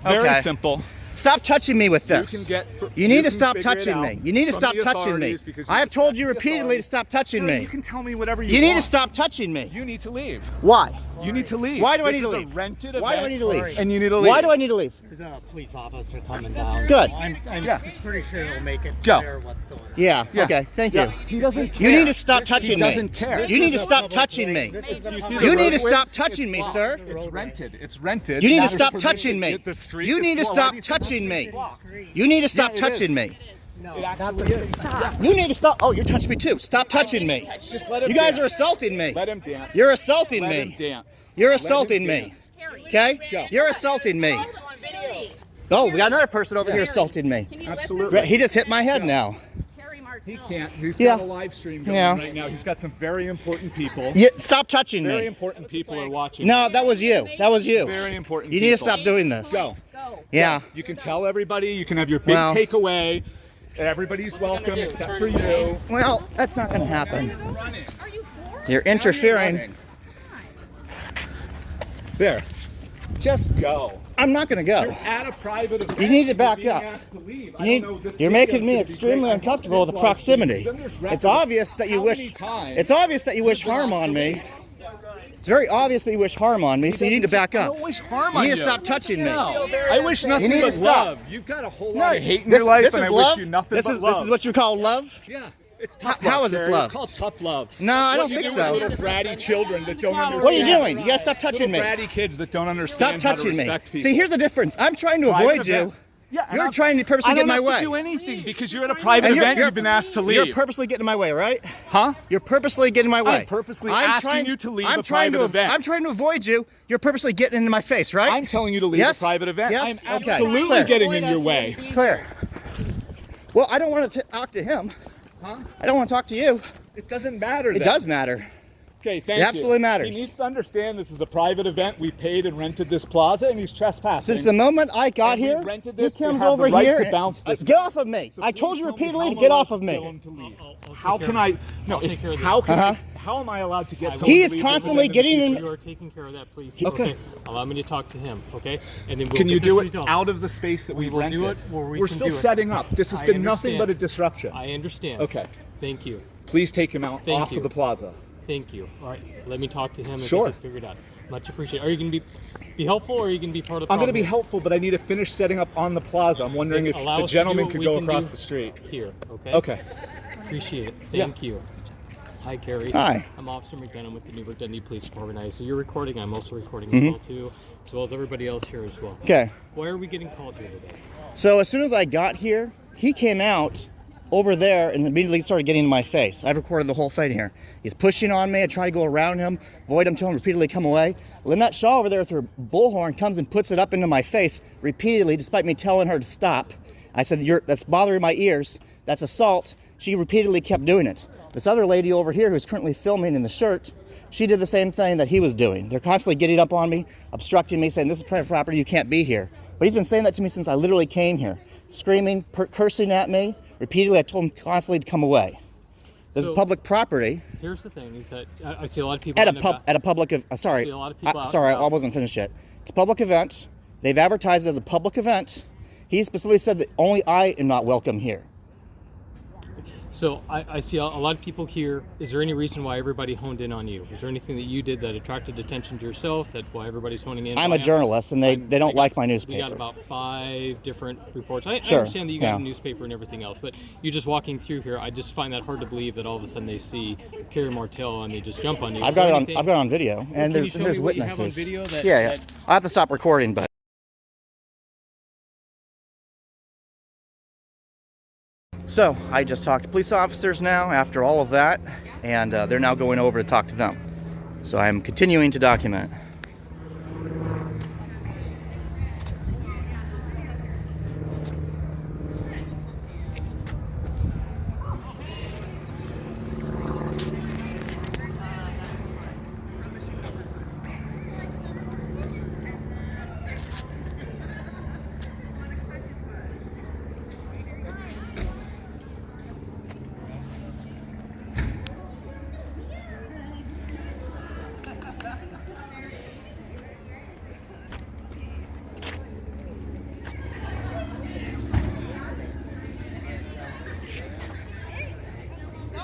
Very Okay. simple. Stop touching me with this. You need to stop touching me. You need to stop touching me. I have told you repeatedly to stop touching me. You can tell me whatever you You need to want. stop touching me. You need to leave. Why? You need to leave. Why do I need to This is leave? a rented event. Why do I need to leave? And you need to leave. Why do I need to leave? There's a police officer coming down. Good. I'm Yeah. pretty sure he'll make it Go. clear what's going on. Yeah. Yeah. Okay. Thank Yeah. you. He doesn't care. You need to stop touching me. He doesn't care. You need to stop touching me. Do you see the You need to roadways? stop touching me, It's sir. It's rented. It's rented. You need to That is stop permitted. touching me. The street You is need to full. stop Why do you think touching the me. street's blocked? You need to stop Yeah, it touching is. me. No, It actually is. You need to stop. Oh, you're touching me too. Stop touching me. Just let him You guys dance. are assaulting me. Let him dance. You're assaulting Let him me. dance. You're Let him assaulting me. dance. Okay? Go. You're assaulting me. On video. Oh, we got another person over here assaulting me. Can you Absolutely. He just hit my head now. Carrie Martell. He can't. He's Yeah. got a live stream going Yeah. right now. He's got some very important people. Stop touching Very me. important people are watching. No, that was you. That was you. Very important You need to people. stop doing this. Go. Go. Yeah. You can tell everybody. You can have your big Well- takeaway. Everybody's welcome except for you. Well, that's not going to happen. Running. Are you for? You're interfering. Running. There. Just go. I'm not going to You're go. at a private event. You need to You're back being up. asked to leave. I You don't know, this you're video making me is gonna be extremely great. uncomfortable with the This live stream. proximity. Send this It's record. obvious that you How wish. many times It's obvious that you wish you've been harm asked on to me. leave? It's very obvious that you wish harm on me, so you need to back I up. don't wish harm You on need you. to stop touching me. No, I wish nothing need to but stop. love. You've got a whole lot of hate in This, your life, this and is I love. wish you nothing This but is love. this is what you call love. Yeah, it's tough How love. is this Gary. love? It's called tough love. No, I It's don't what you think do so. with little bratty children that don't understand. What are you doing? You gotta stop touching Little me. bratty kids that don't Stop understand touching how to me. respect people. See, here's the difference. I'm trying to Private avoid you. event. Yeah, and You're I'm- trying to purposely I get don't in my have way. to do anything because you're at a private And event. You've been asked to leave. You're purposely getting in my way, right? Huh? You're purposely getting in my way. I'm purposely asking you to leave a private event. I'm trying to avoid you. You're purposely getting into my face, right? I'm telling you to leave Yes? a private event. Yes? I'm Okay. absolutely Clear. getting in your way. Clear. Well, I don't want to talk to him. Huh? I don't want to talk to you. It doesn't matter. It then. does matter. Okay, thank It you. absolutely matters. He needs to understand this is a private event. We paid and rented this plaza, and he's trespassing. Since the moment I got And we here, rented he this to comes have over the right here. to bounce this Get guy. off of me! So I told please you tell me repeatedly how to I'm get allowed off of to tell me. him to leave. I'll How take can care I? of No, I'll take care of that. how can Uh-huh. how am I allowed to get I someone He to is leave constantly this event in the getting future? You are taking care of that, please. Okay. Allow me to talk to him, okay? And then we'll Can you get do this it resolved. out of the space that We we've will rented? do it where we We're can still do it. setting up. This has I been nothing understand. but a disruption. I understand. Okay. Thank you. Please take him out Thank off you. of the plaza. Thank you. All right. Let me talk to him and Sure. get this figured out. Much appreciated. Are you going to be helpful, or are you going to be part of the I'm going to be problem? helpful, but I need to finish setting up on the plaza. I'm wondering if Allow the us to do gentleman what could we go can across do the street. Here, okay? Okay. Appreciate it. Yeah. Thank you. Hi, Carrie. Hi. I'm Officer McDonough with the Newberg Dundee Police Department. So you're recording. I'm also recording Mm-hmm. as well, too, as well as everybody else here as well. Okay. Why are we getting called here today? So as soon as I got here, he came out over there and immediately started getting in my face. I've recorded the whole thing here. He's pushing on me. I try to go around him, avoid him, tell him repeatedly come away. Lynette Shaw over there with her bullhorn comes and puts it up into my face repeatedly, despite me telling her to stop. I said, that's bothering my ears. That's assault. She repeatedly kept doing it. This other lady over here who's currently filming in the shirt, she did the same thing that he was doing. They're constantly getting up on me, obstructing me, saying, this is private property, you can't be here. But he's been saying that to me since I literally came here. Screaming, cursing at me. Repeatedly, I told him constantly to come away. This So- is public property Here's the thing: is that I see a lot of people at on a the pub back- at a public. Sorry, See a lot of people out sorry, and I about. wasn't finished yet. It's a public event. They've advertised it as a public event. He specifically said that only I am not welcome here. So I see a lot of people here. Is there any reason why everybody honed in on you? Is there anything that you did that attracted attention to yourself? That's why everybody's honing in. I'm a journalist, and they don't like my We got newspaper. about 5 different reports. I Sure, understand that you got yeah. a newspaper and everything else, but you just walking through here, I just find that hard to believe that all of a sudden they see Carrie Martell and they just jump on you. I've Is got there it on. anything- I've got it on video, and can you there's show me what you have witnesses. on video that- yeah. that- I have to stop recording, but. So I just talked to police officers now after all of that, and they're now going over to talk to them. So I'm continuing to document.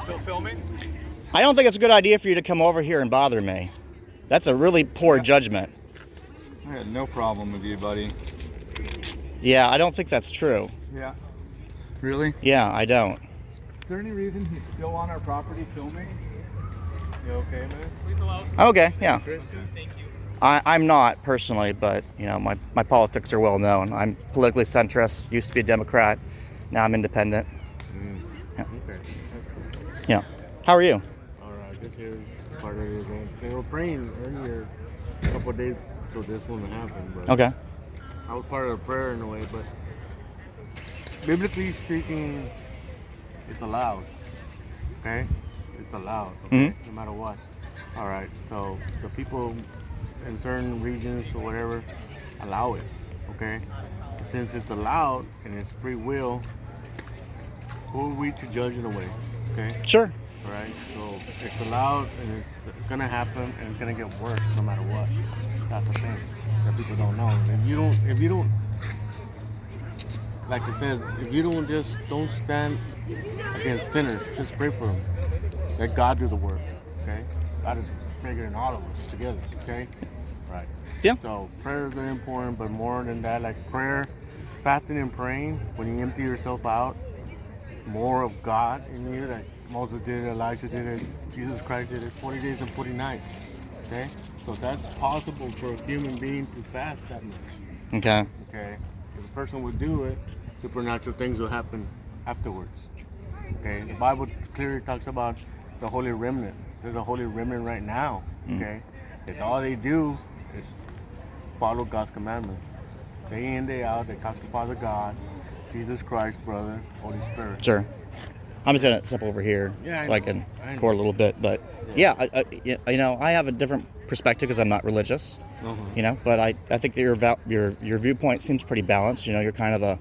Still filming? I don't think it's a good idea for you to come over here and bother me. That's a really poor judgment. I had no problem with you, buddy. Yeah, I don't think that's true. Yeah. Really? Yeah, I don't. Is there any reason he's still on our property filming? You okay, man? Please allow us. Okay, yeah. Christian? Thank you. I'm not personally, but you know, my politics are well known. I'm politically centrist, used to be a Democrat, now I'm independent. Okay. Yeah. How are you? All right. This here is part of the event. They were praying earlier, a couple of days, so this wouldn't happen. But Okay. I was part of the prayer in a way, but biblically speaking, it's allowed. Okay? It's allowed. Okay? No matter what. All right. So the people in certain regions or whatever allow it. Okay? Since it's allowed and it's free will, who are we to judge in a way? Okay? Sure. All right. So it's allowed and it's gonna happen and it's gonna get worse no matter what. That's the thing that people don't know. If you don't, like it says, if you don't stand against sinners, just pray for them. Let God do the work. Okay. God is bigger than all of us together. Okay. Right. Yeah. So prayer is very important, but more than that, like prayer, fasting and praying, when you empty yourself out, more of God in you, like Moses did it, Elijah did it, Jesus Christ did it, 40 days and 40 nights. Okay? So that's possible for a human being to fast that much. Okay. Okay? If a person would do it, supernatural things will happen afterwards. Okay? The Bible clearly talks about the holy remnant. There's a holy remnant right now. Okay? And all they do is follow God's commandments. Day in, day out, they talk to Father God, Jesus Christ, brother, Holy Spirit. Sure. I'm just gonna step over here Yeah, I so I know. can I know. record a little bit, but yeah, you know, I have a different perspective because I'm not religious, you know, but I think that your viewpoint seems pretty balanced. You know, you're kind of a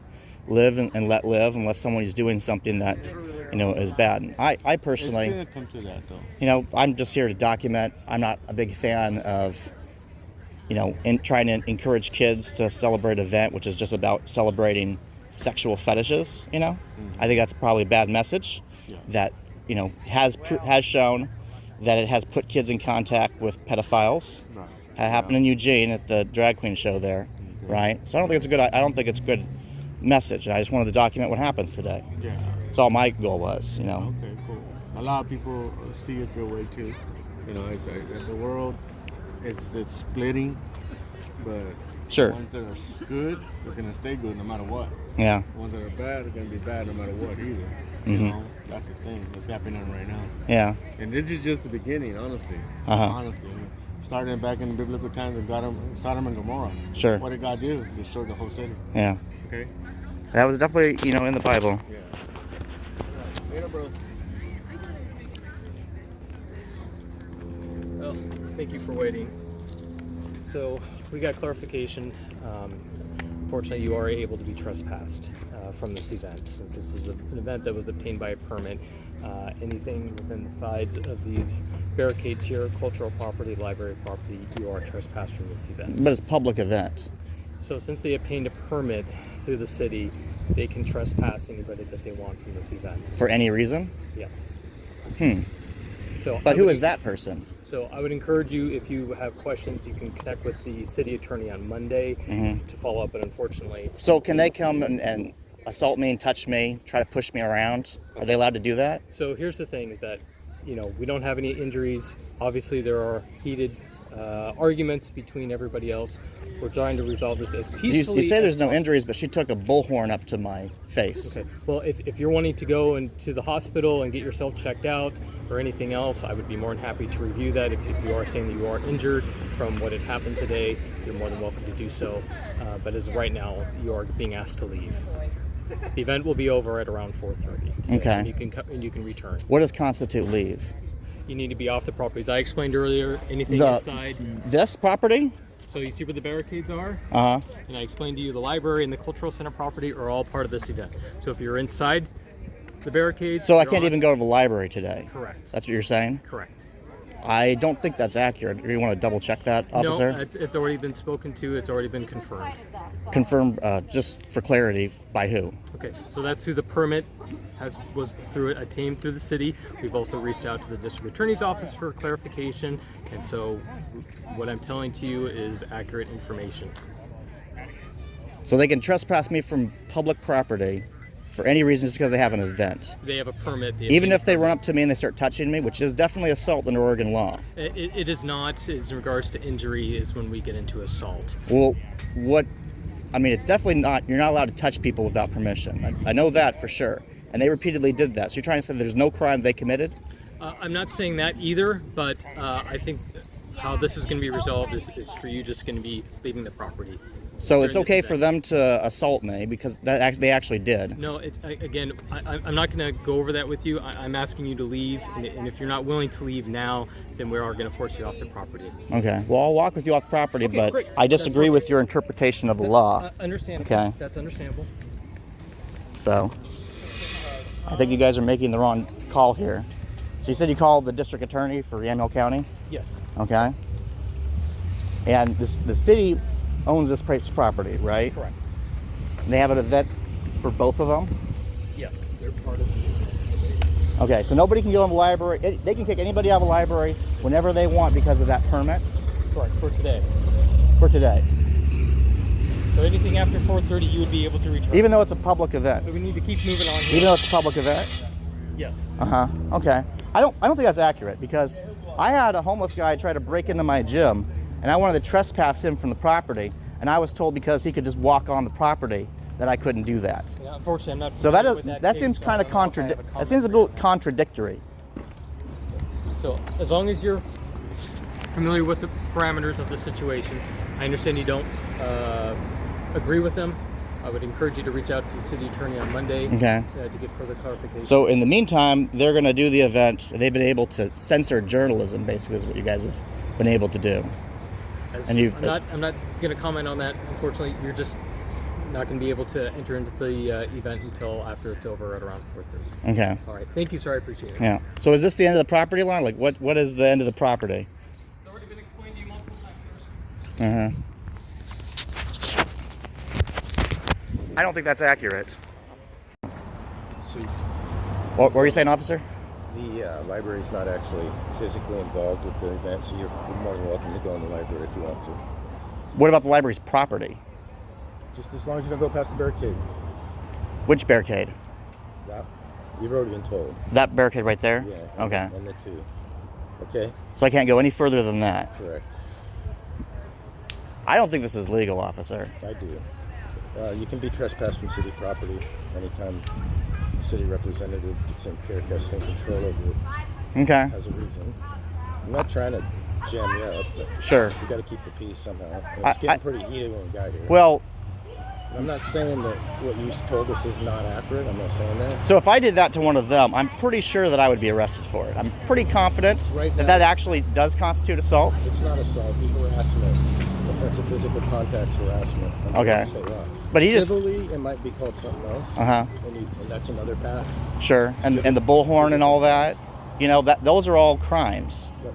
live and let live unless someone is doing something that, you know, is bad. And I personally, It's gonna come to that though. you know, I'm just here to document. I'm not a big fan of, you know, trying to encourage kids to celebrate an event which is just about celebrating sexual fetishes. You know, I think that's probably a bad message that, you know, has shown that it has put kids in contact with pedophiles. Right. That happened in Eugene at the drag queen show there, right? So I don't think it's a good message. And I just wanted to document what happens today. Yeah. That's all my goal was, you know. Okay, cool. A lot of people see it your way too. You know, it's the world, it's splitting, but Sure. the ones that are good, they're gonna stay good no matter what. Yeah. The ones that are bad are gonna be bad no matter what either. You know, that's the thing that's happening right now. Yeah. And this is just the beginning, honestly. Uh-huh. Honestly. Starting back in the biblical times with Sodom and Gomorrah. Sure. What did God do? Destroyed the whole city. Yeah. Okay? That was definitely, you know, in the Bible. Yeah. Later, bro. Well, thank you for waiting. So we got clarification. Unfortunately, you are able to be trespassed from this event, since this is an event that was obtained by a permit. Anything within the sides of these barricades here, cultural property, library property, you are trespassed from this event. But it's a public event. So since they obtained a permit through the city, they can trespass anybody that they want from this event. For any reason? Yes. Hmm. So But who is that person? So I would encourage you, if you have questions, you can connect with the city attorney on Monday to follow up, but unfortunately. So can they come and assault me and touch me, try to push me around? Are they allowed to do that? So here's the thing is that, you know, we don't have any injuries. Obviously there are heated arguments between everybody else. We're trying to resolve this as peacefully. You say there's no injuries, but she took a bullhorn up to my face. Okay. Well, if you're wanting to go into the hospital and get yourself checked out or anything else, I would be more than happy to review that. If you are saying that you are injured from what had happened today, you're more than welcome to do so. But as of right now, you are being asked to leave. The event will be over at around 4:30. Okay. And you can return. What does constitute leave? You need to be off the property. As I explained earlier, anything The- inside. This property? So you see where the barricades are? Uh-huh. And I explained to you the library and the cultural center property are all part of this event. So if you're inside the barricades, So I you're can't on- even go to the library today? Correct. That's what you're saying? Correct. I don't think that's accurate. Do you want to double check that, officer? No, it's already been spoken to. It's already been confirmed. Confirm, just for clarity, by who? Okay, so that's who the permit was through a team through the city. We've also reached out to the district attorney's office for clarification, and so what I'm telling to you is accurate information. So they can trespass me from public property for any reason just because they have an event. They have a permit. Even if they run up to me and they start touching me, which is definitely assault under Oregon law. It is not. In regards to injury is when we get into assault. Well, it's definitely not, you're not allowed to touch people without permission. I know that for sure. And they repeatedly did that. So you're trying to say there's no crime they committed? I'm not saying that either, but I think how this is going to be resolved is for you just going to be leaving the property. So it's during this okay event. for them to assault me because they actually did. No, I'm not going to go over that with you. I'm asking you to leave, and if you're not willing to leave now, then we are going to force you off the property. Okay. Well, I'll walk with you off property, Okay, but great. I disagree That's with your interpretation of the law. Understandable. Okay. That's understandable. So I think you guys are making the wrong call here. So you said you called the district attorney for Yamhill County? Yes. Okay. And the city owns this property, right? Correct. And they have an event for both of them? Yes. They're part of. Okay, so nobody can go in the library. They can kick anybody out of the library whenever they want because of that permit Correct. For today. for today, So anything after 4:30, you would be able to return. even though it's a public event. So we need to keep moving on here. Even though it's a public event? Yes. Uh-huh. Okay. I don't think that's accurate because I had a homeless guy try to break into my gym and I wanted to trespass him from the property, and I was told because he could just walk on the property that I couldn't do that. Yeah, unfortunately, I'm not. So familiar with that case, seems so kind I of don't know if I have a that comment seems a for little you. contradictory. So as long as you're familiar with the parameters of the situation, I understand you don't agree with them. I would encourage you to reach out to the city attorney on Monday Okay. To get further clarification. So in the meantime, they're going to do the event. They've been able to censor journalism, basically, is what you guys have been able to do. And I'm not going to comment on that. Unfortunately, you're just not going to be able to enter into the event until after it's over at around 4:30. Okay. All right. Thank you, sir. I appreciate it. Yeah. So is this the end of the property line? Like, what is the end of the property? It's already been explained to you multiple times, sir. Uh-huh. I don't think that's accurate. So What were you saying, officer? the library is not actually physically involved with the event, so you're more than welcome to go in the library if you want to. What about the library's property? Just as long as you don't go past the barricade. Which barricade? That, you've already been told. That barricade right there? Yeah. Okay. And the two. Okay? So I can't go any further than that. Correct. I don't think this is legal, officer. I do. You can be trespassed from city property anytime the city representative gets in care, custody, and control over it. Okay. Has a reason. I'm not trying to jam you up, but Sure. you got to keep the peace somehow. And I- it's getting pretty heated when we got here. Well, I'm not saying that what you told us is not accurate. I'm not saying that. so if I did that to one of them, I'm pretty sure that I would be arrested for it. I'm pretty confident Right that now- that actually does constitute assault. It's not assault, it's harassment. Offensive physical contact's harassment. under Okay. state law. But he just- Civilly, it might be called something else. Uh-huh. And that's another path. Sure. And the bullhorn and all that. You know, those are all crimes. But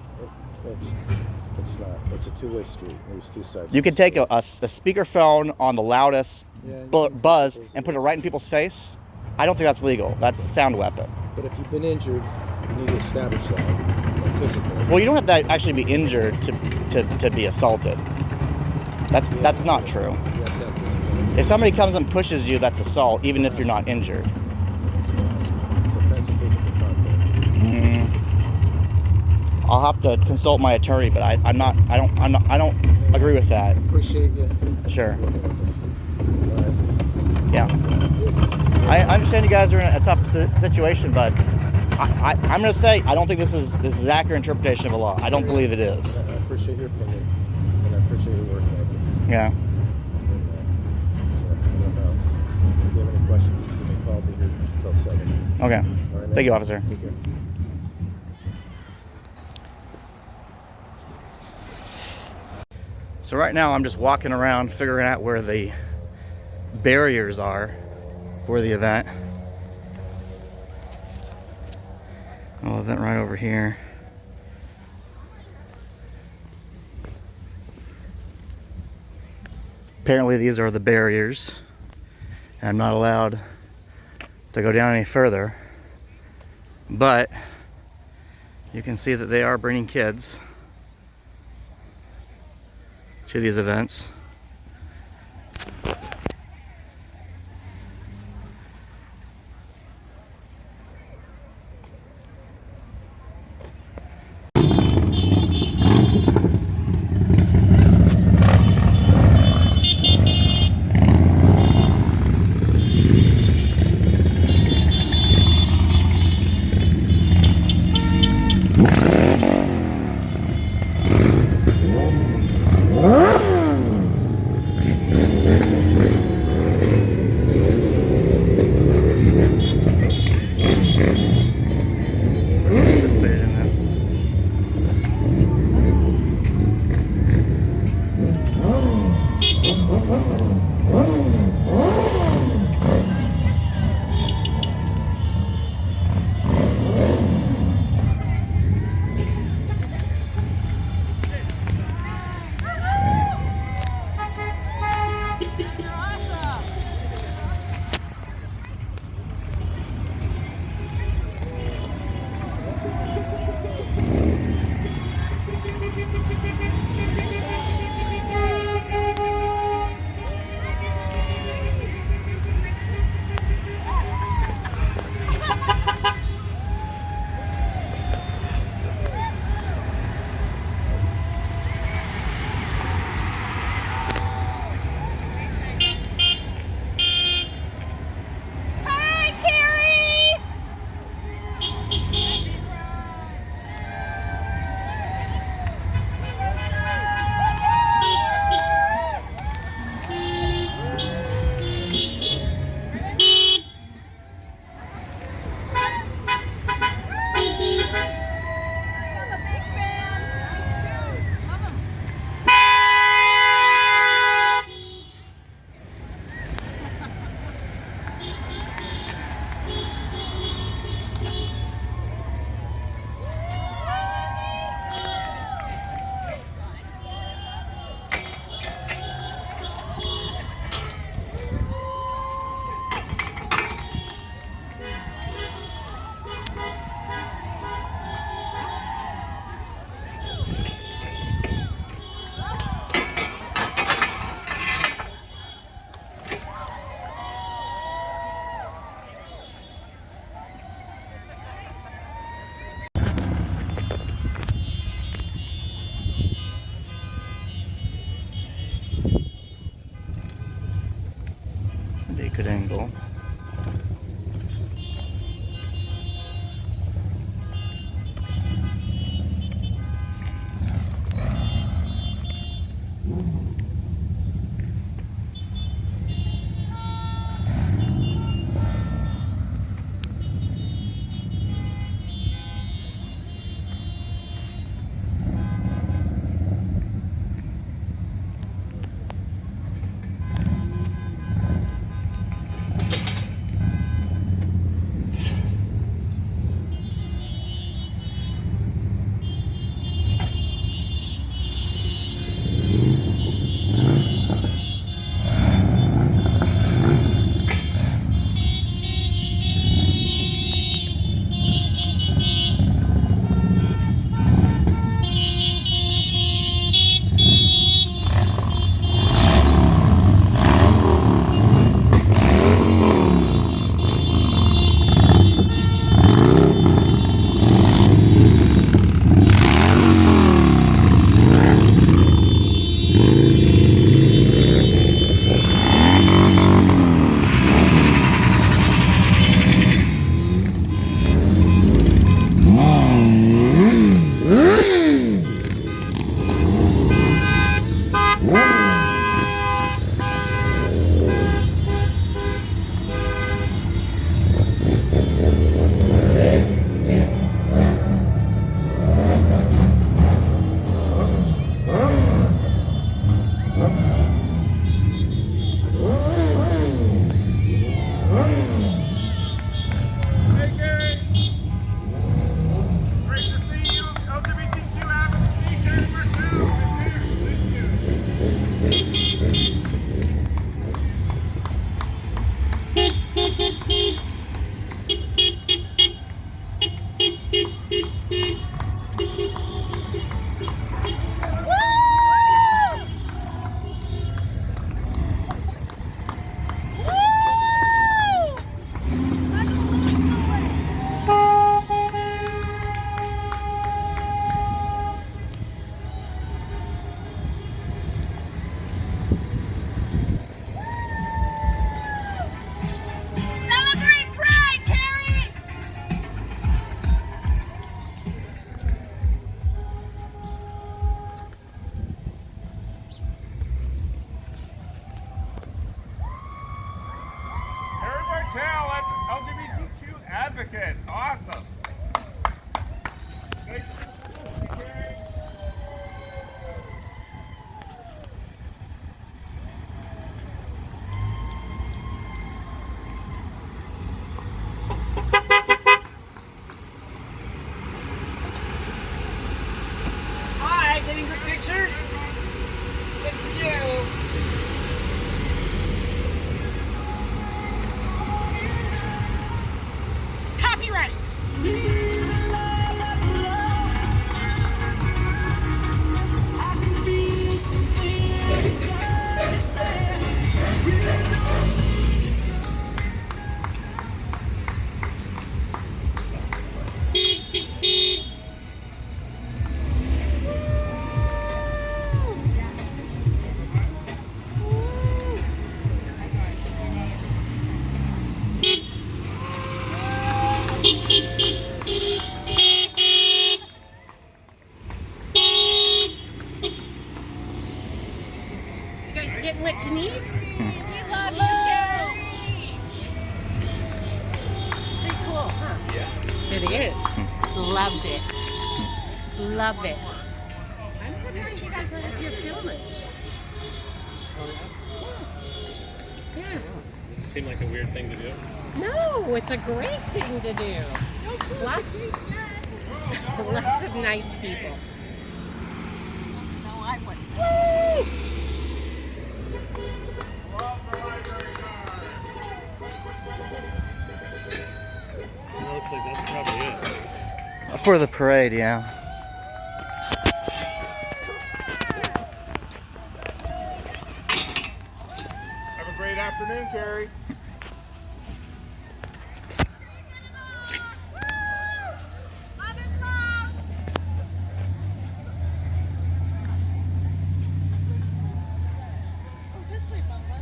it's not. It's a two-way street. There's two sides. You could take a speakerphone on the loudest Yeah, you can buzz put those and put it right in people's face. I don't think that's legal. That's a sound weapon. But if you've been injured, you need to establish that physically. Well, you don't have to actually be injured to be assaulted. That's not true. You have to have physical If somebody comes and pushes you, that's assault, even if you're not injured. harassment. It's offensive physical contact. I'll have to consult my attorney, but I don't agree with that. Appreciate you. Sure. All right. Yeah. I understand you guys are in a tough situation, but I'm going to say I don't think this is an accurate interpretation of a law. I don't believe it is. I appreciate your opinion, and I appreciate you working with us. Yeah. If you have any questions, you can give me a call. I'll be here until 7. Okay. All right, Thank you, officer. Take care. So right now I'm just walking around figuring out where the barriers are for the event. Oh, event right over here. Apparently these are the barriers, and I'm not allowed to go down any further, but you can see that they are bringing kids to these events. Naked angle. Martell, LGBTQ advocate. Awesome. Thank you, Carrie. Hi, getting good pictures? Good for you. Copyright. You guys getting what you need? We love you, Carrie. Pretty cool, huh? Yeah. It is. Loved it. Love it. I'm surprised you guys are up here filming. Yeah. Seemed like a weird thing to do. No, it's a great thing to do. Lots of nice people. No, I wouldn't. Woo! It looks like that's probably it. For the parade, yeah. Have a great afternoon, Carrie. Love is love. Oh, this way, Bubba.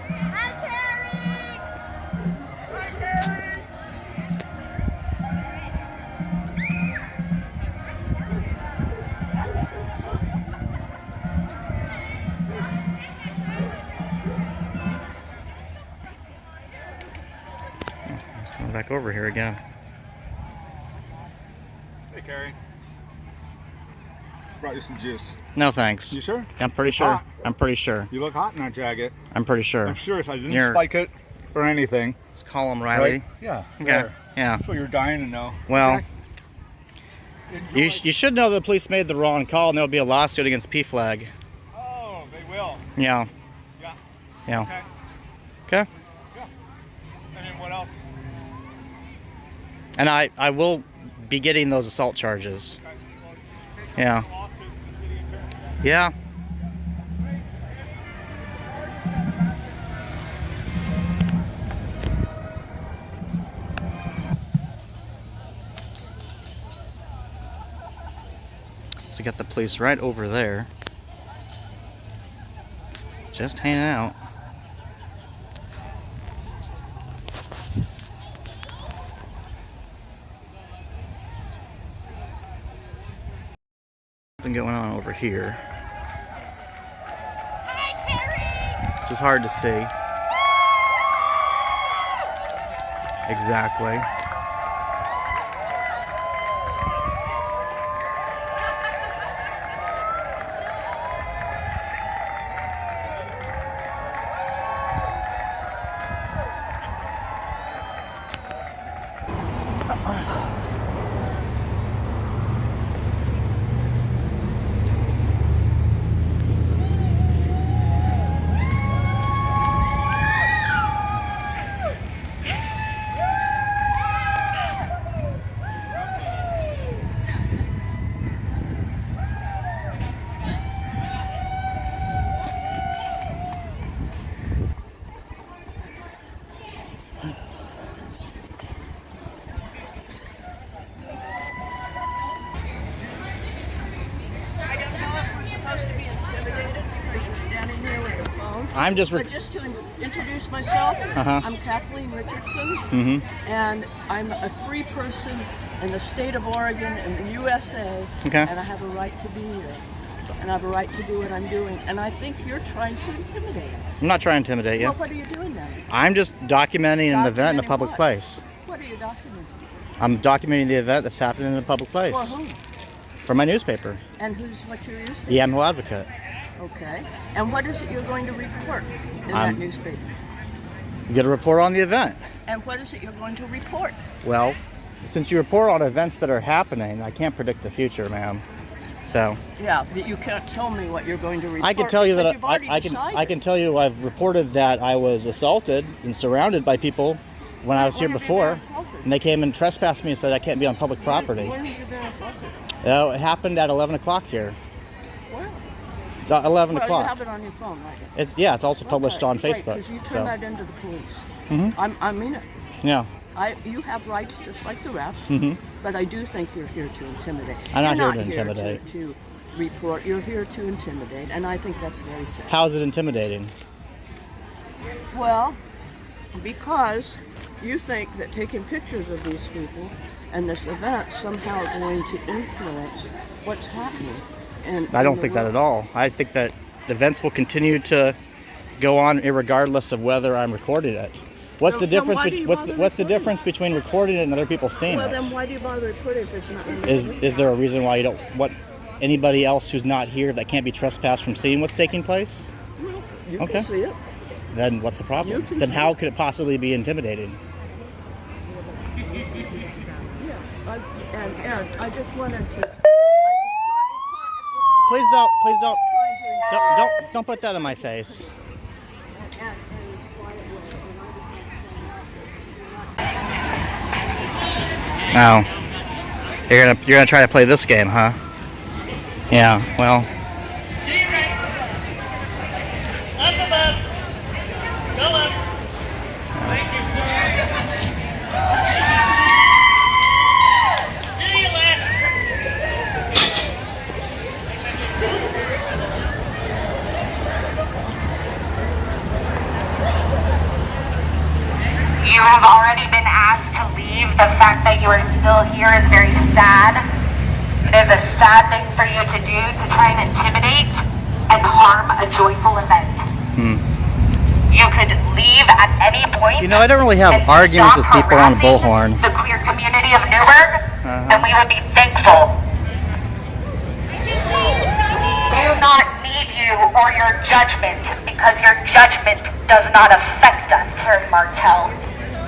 Hi, Carrie. Hi, Carrie. Let's come back over here again. Hey, Carrie. Brought you some juice. No thanks. You sure? I'm pretty It's sure. hot. I'm pretty sure. You look hot in that jacket. I'm pretty sure. I'm sure if I didn't You're- spike it or anything. It's Colum Riley. Right? Yeah. Okay. there. Yeah. That's what you're dying to know. Well, Okay. Enjoy. you should know the police made the wrong call and there'll be a lawsuit against PFLAG. Oh, they will. Yeah. Yeah. Yeah. Okay. Okay. Yeah. And then what else? And I will be getting those assault charges. Okay. Well, Yeah. lawsuit to the city attorney. Yeah. So got the police right over there. Just hanging out. Something going on over here. Which is hard to see. Exactly. I don't know if we're supposed to be intimidated because you're standing here with the phone. I'm just But just to introduce myself, Uh-huh. I'm Kathleen Richardson, Mm-hmm. and I'm a free person in the state of Oregon in the USA, Okay. and I have a right to be here. and I have a right to do what I'm doing. And I think you're trying to intimidate us. I'm not trying to intimidate you. Well, what are you doing then? I'm just documenting an event in a Documenting public what? place. What are you documenting? I'm documenting the event that's happening in a public place. For whom? For my newspaper, And what's your newspaper? the Yamhill Advocate. Okay. And what is it you're going to report in that newspaper? Get a report on the event. And what is it you're going to report? Well, since you report on events that are happening, I can't predict the future, ma'am. So Yeah, but you can't tell me what you're going to report. I can tell you that you've already I decided. can tell you I've reported that I was assaulted and surrounded by people when I was here When have you before, been assaulted? and they came and trespassed me and said I can't be on public property. When have you been assaulted? It happened at 11 o'clock here. Where? It's at 11 Well, you o'clock. have it on your phone, right? It's also published on Facebook. Because you turn So that into the police. Mhm. I mean it. yeah, You have rights just like the rest, Mhm. but I do think you're here to intimidate. I'm not You're here to intimidate. To report. You're here to intimidate, and I think that's very sad. how is it intimidating? Well, because you think that taking pictures of these people and this event somehow going to influence what's happening. And I don't think that at all. I think that events will continue to go on irregardless of whether I'm recording it. What's the Then difference? why do you What's bother the recording difference between recording it and other people seeing Well, it? then why do you bother reporting if it's not? Is there a reason why you don't want anybody else who's not here that can't be trespassed from seeing what's taking place? No, you Okay. can see it. Then what's the problem? You can Then see how it. could it possibly be intimidating? Yeah, and I just wanted to. Please don't put that in my face. Oh, you're gonna try to play this game, huh? Yeah. Well. Up above. Go up. Thank you, sir. To your left. You have already been asked to leave. The fact that you are still here is very sad. It is a sad thing for you to do, to try and intimidate and harm a joyful event. You could leave at any point. You know, I don't really have and arguments stop with people on a harassing bullhorn. the queer community of Newberg, and we would be thankful. We do not need you or your judgment, because your judgment does not affect us, Harry Martell.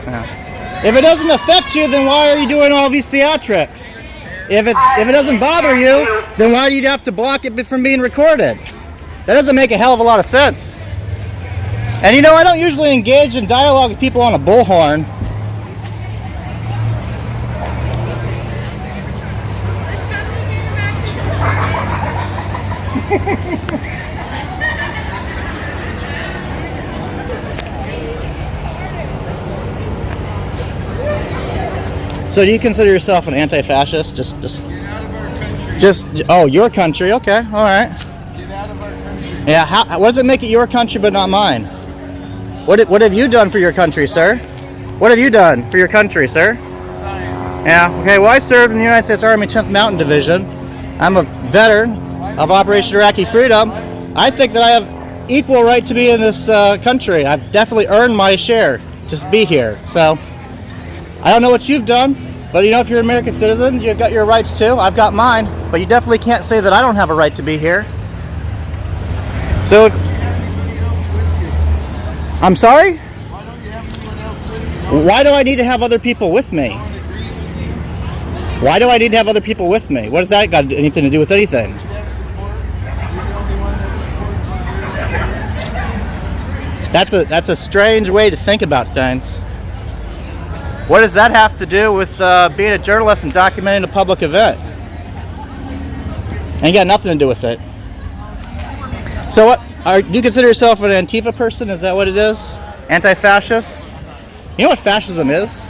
Yeah. If it doesn't affect you, then why are you doing all these theatrics? If it doesn't bother you, then why do you have to block it from being recorded? That doesn't make a hell of a lot of sense. And you know, I don't usually engage in dialogue with people on a bullhorn. So do you consider yourself an anti-fascist? Just Get out of our country. oh, your country. Okay, all right. Get out of our country. Yeah, what does it make it your country but not mine? What have you done for your country, sir? What have you done for your country, sir? Yeah, okay, well, I served in the United States Army 10th Mountain Division. I'm a veteran of Operation Iraqi Freedom. I think that I have equal right to be in this country. I've definitely earned my share to be here. So, I don't know what you've done, but you know, if you're an American citizen, you've got your rights too. I've got mine, but you definitely can't say that I don't have a right to be here. So, I'm sorry? Why don't you have anyone else with you? Why do I need to have other people with me? No one agrees with you. Why do I need to have other people with me? What does that got anything to do with anything? You have support. You're the only one that supports you. That's a strange way to think about things. What does that have to do with being a journalist and documenting a public event? Ain't got nothing to do with it. So what? Do you consider yourself an antifa person? Is that what it is? Anti-fascist? You know what fascism is?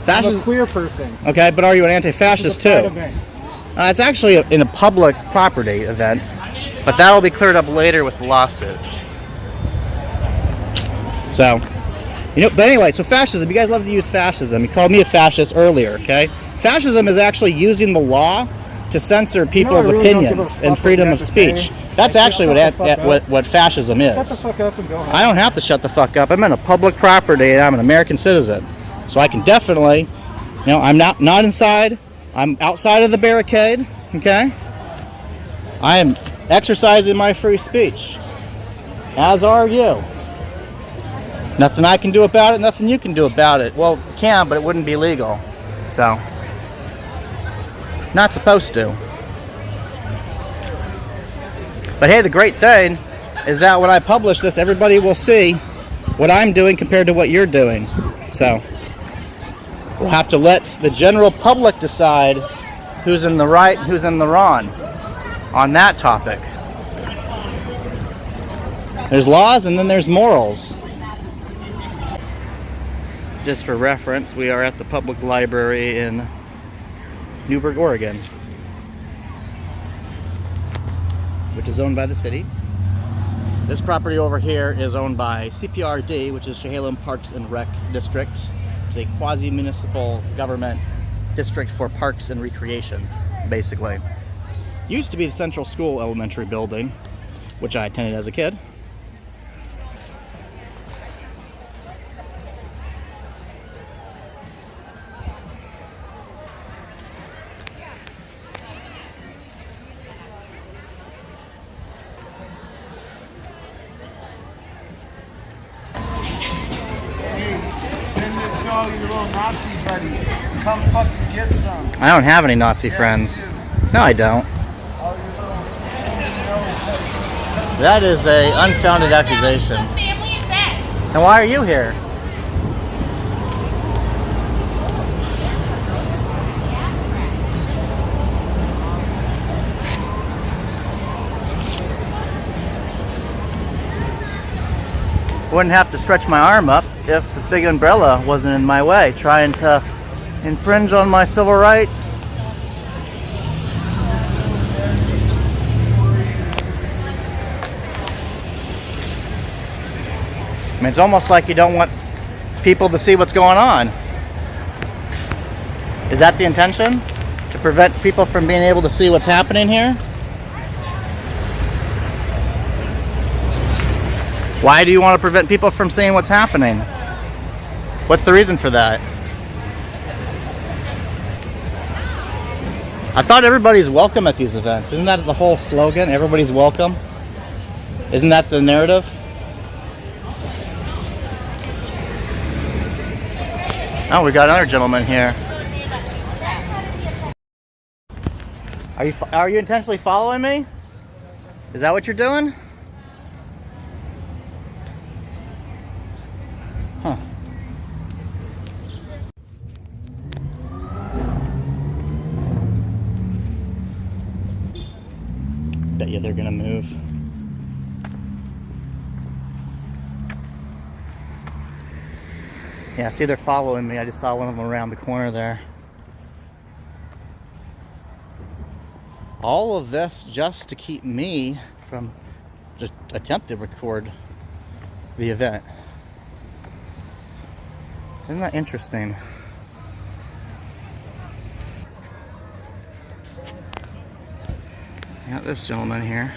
I'm a queer person. Okay, but are you an anti-fascist It's a pride too? event. It's actually in a public property event, but that'll be cleared up later with the lawsuit. So, you know, but anyway, so fascism, you guys love to use fascism. You called me a fascist earlier, okay? Fascism is actually using the law to censor people's really don't give a opinions fuck and what freedom you of have to say. speech. That's Like, actually shut the fuck up. what fascism is. Shut the fuck up and go home. I don't have to shut the fuck up. I'm in a public property and I'm an American citizen. So I can definitely, you know, I'm not inside. I'm outside of the barricade, okay? I am exercising my free speech. As are you. Nothing I can do about it, nothing you can do about it. Well, can, but it wouldn't be legal. So, not supposed to. But hey, the great thing is that when I publish this, everybody will see what I'm doing compared to what you're doing. So, we'll have to let the general public decide who's in the right and who's in the wrong on that topic. There's laws and then there's morals. Just for reference, we are at the public library in Newberg, Oregon, which is owned by the city. This property over here is owned by CPRD, which is Chehalem Parks and Rec District. It's a quasi-municipal government district for parks and recreation, basically. Used to be the Central School Elementary building, which I attended as a kid. Send this dog your little Nazi buddy. Come fucking get some. I don't have any Nazi friends. No, I don't. That is a unfounded accusation. And why are you here? Wouldn't have to stretch my arm up if this big umbrella wasn't in my way, trying to infringe on my civil right. I mean, it's almost like you don't want people to see what's going on. Is that the intention? To prevent people from being able to see what's happening here? Why do you want to prevent people from seeing what's happening? What's the reason for that? I thought everybody's welcome at these events. Isn't that the whole slogan? Everybody's welcome? Isn't that the narrative? Oh, we got another gentleman here. Are you intentionally following me? Is that what you're doing? Huh. Bet you they're gonna move. Yeah, see, they're following me. I just saw one of them around the corner there. All of this just to keep me from just attempt to record the event. Isn't that interesting? Got this gentleman here.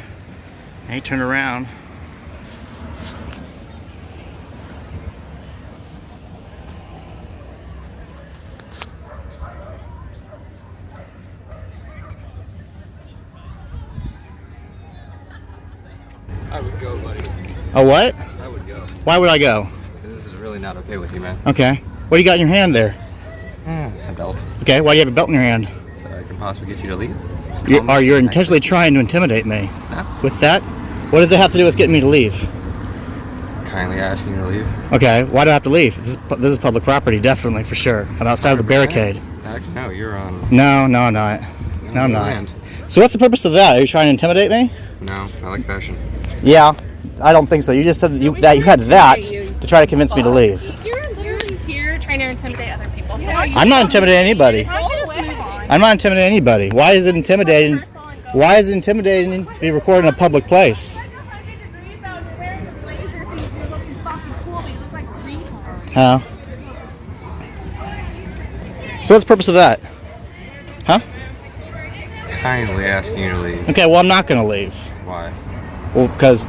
And he turned around. I would go, buddy. A what? I would go. Why would I go? Because this is really not okay with you, man. Okay. What do you got in your hand there? A belt. Okay, why do you have a belt in your hand? So I can possibly get you to leave. You're intentionally trying to intimidate me. No. With that? What does it have to do with getting me to leave? Kindly asking you to leave. Okay, why do I have to leave? This is public property, definitely, for sure. I'm outside of the barricade. Actually, no, you're on. No, I'm not. No, I'm not. Land. So what's the purpose of that? Are you trying to intimidate me? No, I like fashion. Yeah, I don't think so. You just said that you had that to try to convince me to leave. You're literally here trying to intimidate other people. So I'm not intimidating anybody. Why don't you just move on? I'm not intimidating anybody. Why is it intimidating? Why is it intimidating to be recorded in a public place? Huh? So what's the purpose of that? Huh? kindly asking you to leave. Okay, well, I'm not going to leave. Why? Well, because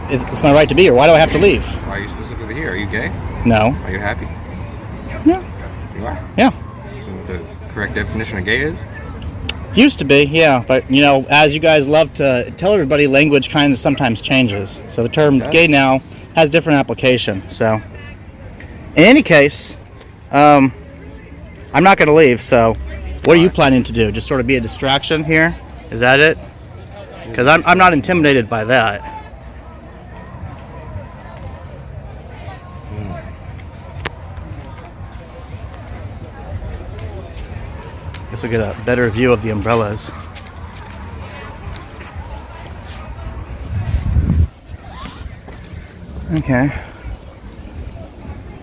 it's my right to be here. Why do I have to leave? Why are you specifically here? Are you gay? No. Are you happy? Yeah. You are? Yeah. You know what the correct definition of gay is? Used to be, yeah. But, you know, as you guys love to tell everybody, language kind of sometimes changes. So the term gay now has different application. So, in any case, I'm not going to leave. So, what are you planning to do? Just sort of be a distraction here? Is that it? Because I'm not intimidated by that. Guess we'll get a better view of the umbrellas. Okay.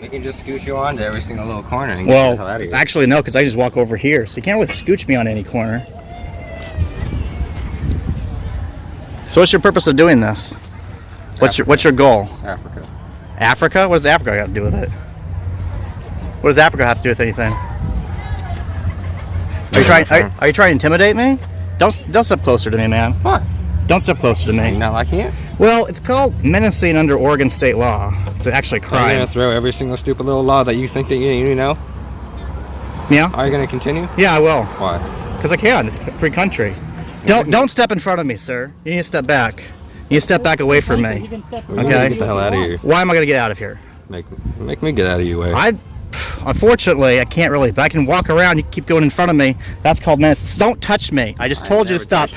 We can just scoot you onto every single little corner and get the hell out of here. Actually no, because I just walk over here, so you can't really scooch me on any corner. So what's your purpose of doing this? What's your goal? Africa. Africa? What does Africa got to do with it? What does Africa have to do with anything? Are you trying to intimidate me? Don't step closer to me, man. What? Don't step closer to me. You not liking it? Well, it's called menacing under Oregon state law. It's actually a crime. Are you gonna throw every single stupid little law that you think that you know? Yeah. Are you gonna continue? Yeah, I will. Why? Because I can. It's free country. Don't step in front of me, sir. You need to step back. You need to step back away from me. Okay. Get the hell out of here. Why am I gonna get out of here? Make me get out of your way. Unfortunately, I can't really. But I can walk around. You keep going in front of me. That's called menace. Don't touch me. I just told you to stop.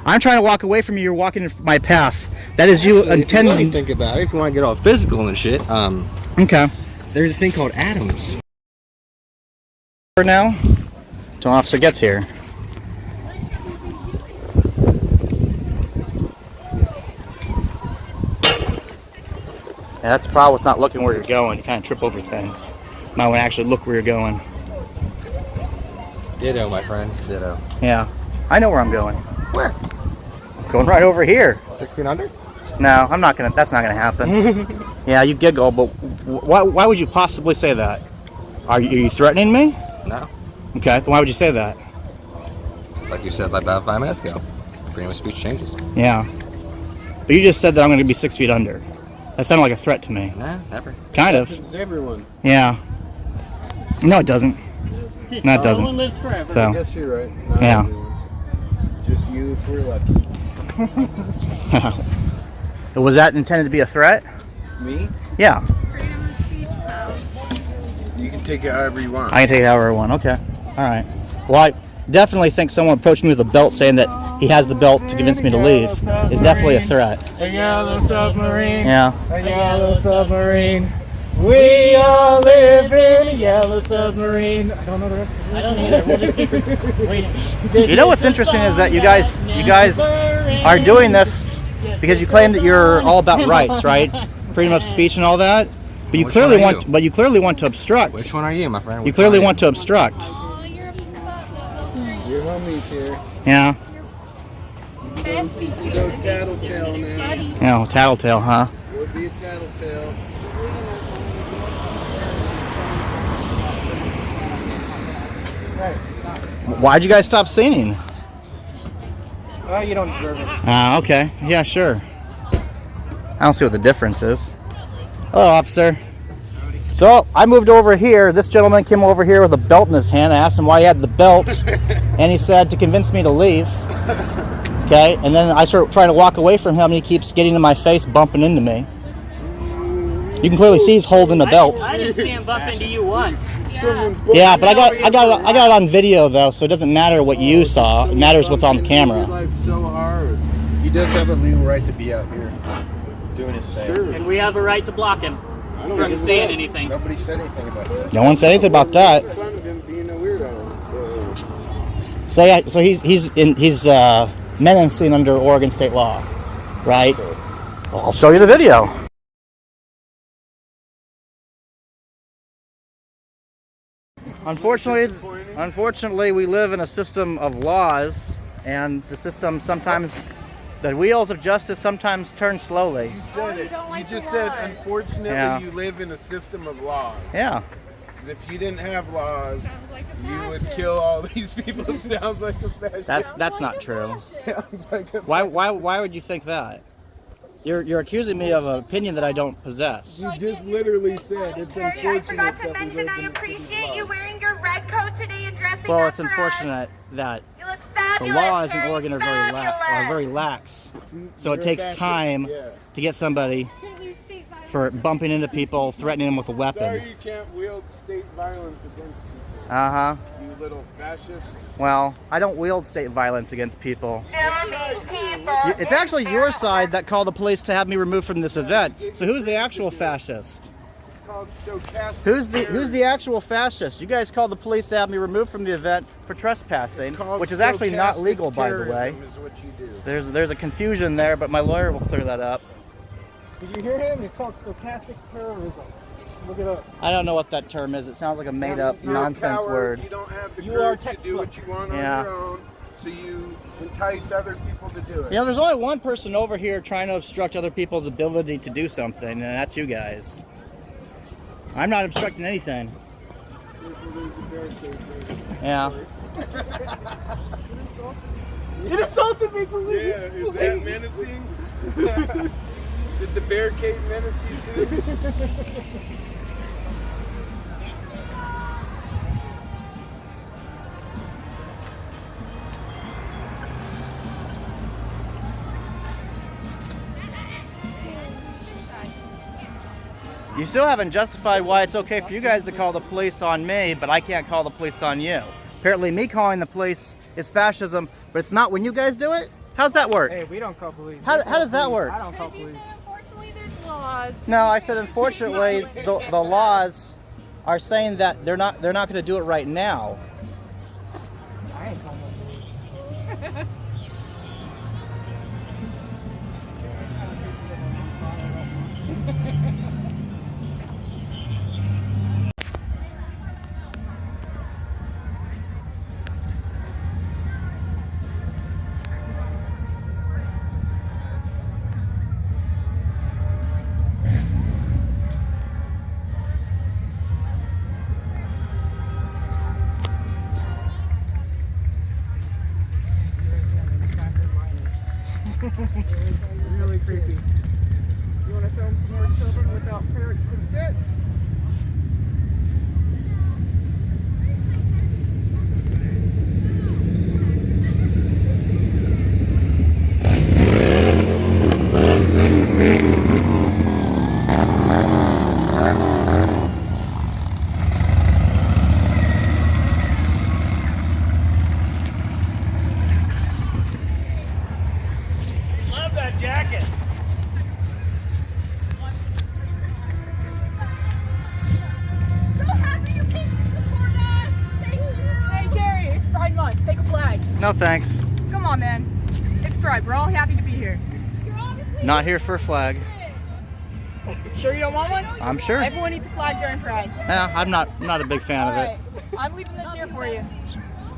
I'm trying to walk away from you. You're walking in my path. That is you intending. If you really think about it, if you want to get all physical and shit, okay. There's this thing called atoms. For now, till an officer gets here. Yeah, that's the problem with not looking where you're going. You kind of trip over things. You might want to actually look where you're going. Ditto, my friend. Ditto. Yeah, I know where I'm going. Where? Going right over here. 6 feet under? No, I'm not gonna. That's not gonna happen. Yeah, you giggle, but why would you possibly say that? Are you threatening me? No. Okay, then why would you say that? It's like you said like about 5 minutes ago. Freedom of speech changes. Yeah, but you just said that I'm gonna be 6 feet under. That sounded like a threat to me. Nah, never. Kind of. It's everyone. Yeah. No, it doesn't. No, it doesn't. No one lives forever. So. I guess you're right. Not Yeah. everyone. Just you if we're lucky. Was that intended to be a threat? Me? Yeah. You can take it however you want. I can take it however I want. Okay. All right. Well, I definitely think someone approached me with a belt saying that he has the belt to convince me to leave is definitely a threat. A yellow submarine. Yeah. A yellow submarine. We all live in a yellow submarine. I don't know the rest of it. I don't either. We'll just keep waiting. You know what's interesting is that you guys are doing this because you claim that you're all about rights, right? Freedom of speech and all that. But you clearly want to obstruct. Which one are you, my friend? You clearly want to obstruct. Your homies here. Yeah. No tattletale now. Yeah, tattletale, huh? You'll be a tattletale. Why'd you guys stop singing? You don't deserve it. Okay. Yeah, sure. I don't see what the difference is. Hello, officer. So I moved over here. This gentleman came over here with a belt in his hand. I asked him why he had the belt, and he said to convince me to leave. Okay, and then I started trying to walk away from him, and he keeps getting in my face, bumping into me. You can clearly see he's holding the belt. I didn't see him bump into you once. Yeah, but I got it on video though, so it doesn't matter what you saw. It matters what's on the camera. Life's so hard. He does have a legal right to be out here doing his thing. Sure. And we have a right to block him from saying anything. Nobody said anything about that. No one said anything about that. Fun of him being a weirdo. So yeah, so he's menacing under Oregon state law, right? Well, I'll show you the video. Unfortunately, we live in a system of laws, and the system sometimes, the wheels of justice sometimes turn slowly. You said it. You just said, unfortunately, Yeah. you live in a system of laws. Yeah. Because if you didn't have laws, you would kill all these people. It sounds like a fascist. That's not true. Sounds like a Why would you think that? You're accusing me of an opinion that I don't possess. You just literally said it's I unfortunate forgot to that we mention live I in a city of appreciate you laws. wearing your red coat today and dressing Well, up it's for us. unfortunate that You look the fabulous, laws in Carrie, Oregon are very lax. So You're it a takes fascist, time yeah. to get somebody for bumping into people, threatening them with a weapon. Sorry you can't wield state violence against people. Uh-huh. You little fascist. Well, I don't wield state violence against people. people. It's actually your side that called the police to have me removed from this event. So who's the actual fascist? It's called stochastic. Who's the actual fascist? You guys called the police to have me removed from the event for trespassing, which is actually not legal, by the way. Is what you do. There's a confusion there, but my lawyer will clear that up. Did you hear him? It's called stochastic terrorism. Look it up. I don't know what that term is. It sounds like a made-up nonsense word. You don't have the You are courage to do what you want on Yeah. your own, so you entice other people to do it. You know, there's only one person over here trying to obstruct other people's ability to do something, and that's you guys. I'm not obstructing anything. Yeah. It assaulted me, police! Yeah, is that menacing? Did the barricade menace you too? You still haven't justified why it's okay for you guys to call the police on me, but I can't call the police on you. Apparently me calling the police is fascism, but it's not when you guys do it? How's that work? Hey, we don't call police. How does that work? I don't call police. Unfortunately, there's laws. No, I said unfortunately the laws are saying that they're not going to do it right now. I ain't calling no police. Really creepy. You want to film some more children without parents' consent? Love that jacket. So happy you came to support us. Thank you. Hey, Carrie, it's Pride Month. Take a flag. No thanks. Come on, man. It's Pride. We're all happy to be here. You're obviously Not here for a flag. Sure you don't want one? I'm sure. Everyone needs a flag during Pride. Yeah, I'm not a big fan of it. I'm leaving this here for you.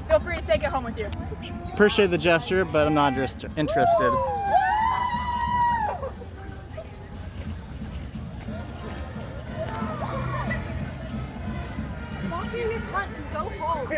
Feel free to take it home with you. Appreciate the gesture, but I'm not interested. Stop being a cunt and go home.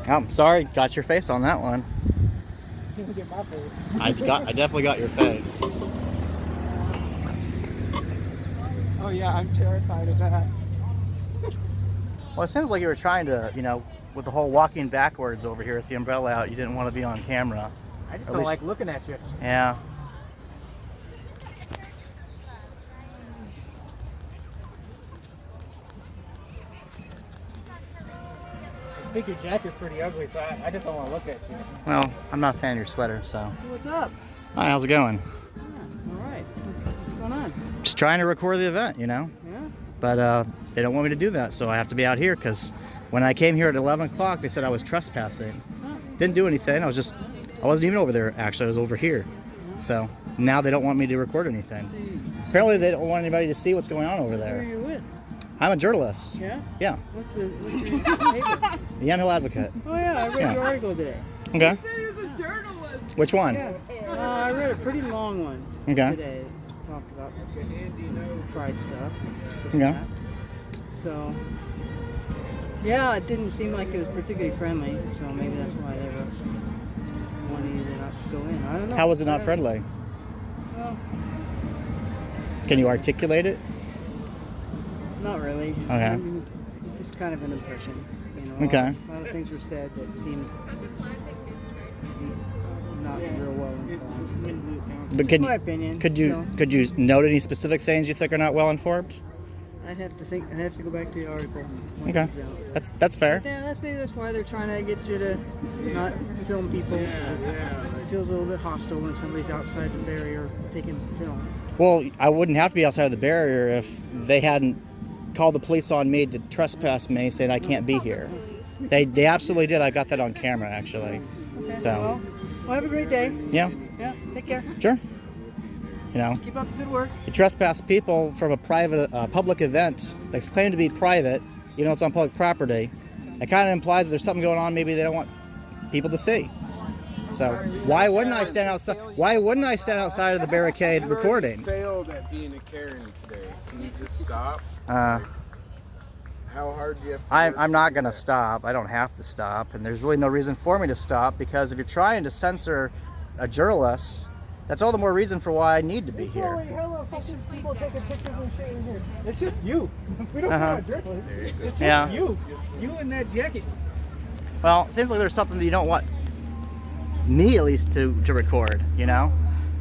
I'm sorry, got your face on that one. You can get my face. I definitely got your face. Oh yeah, I'm terrified of that. Well, it seems like you were trying to, you know, with the whole walking backwards over here with the umbrella out, you didn't want to be on camera. I just At don't least- like looking at you. Yeah. I think your jacket's pretty ugly, so I just don't want to look at you. Well, I'm not a fan of your sweater, so. What's up? Hi, how's it going? All right. What's going on? Just trying to record the event, you know? Yeah. But they don't want me to do that, so I have to be out here because when I came here at 11 o'clock, they said I was trespassing. Didn't do anything. I wasn't even over there, actually. I was over here. So now they don't want me to record anything. Apparently they don't want anybody to see what's going on over Who are there. you with? I'm a journalist. Yeah? Yeah. What's your paper? The Yamhill Advocate. Oh yeah, I read Yeah. your article today. Okay. He was a journalist. Which one? Yeah. I read a pretty long one Okay. today. It talked about some pride stuff. this Okay. and that. So, yeah, it didn't seem like it was particularly friendly, so maybe that's why they were wanting you to not go in. I don't know. How was it not friendly? Well, Can you articulate it? not really. Okay. I mean, just kind of an impression. You know, Okay. A lot of things were said that seemed not real well informed. But Just can my you, opinion. Could you so could you note any specific things you think are not well informed? I'd have to think. I'd have to go back to the article. when Okay. it comes out. That's fair. But yeah, maybe that's why they're trying to get you to not film people. It feels a little bit hostile when somebody's outside the barrier taking film. Well, I wouldn't have to be outside of the barrier if they hadn't called the police on me to trespass me, saying I can't be here. They absolutely did. I got that on camera, actually. Okay. So, Well, have a great day. yeah, Yeah. Take care. sure. You know, Keep up the good work. you trespass people from a private, public event that's claimed to be private. You know, it's on public property. It kind of implies that there's something going on. Maybe they don't want people to see. So why wouldn't I stand outside? Why wouldn't I stand outside of the barricade recording? Failed at being a Karen today. Can you just stop? Uh, How hard do you have to I'm not going to stop. I don't have to stop. And there's really no reason for me to stop because if you're trying to censor a journalist, that's all the more reason for why I need to be here. Hello, people taking pictures and shit in here. It's just you. We don't Uh-huh. want journalists. It's just Yeah. you. You in that jacket. Well, it seems like there's something that you don't want me at least to record, you know?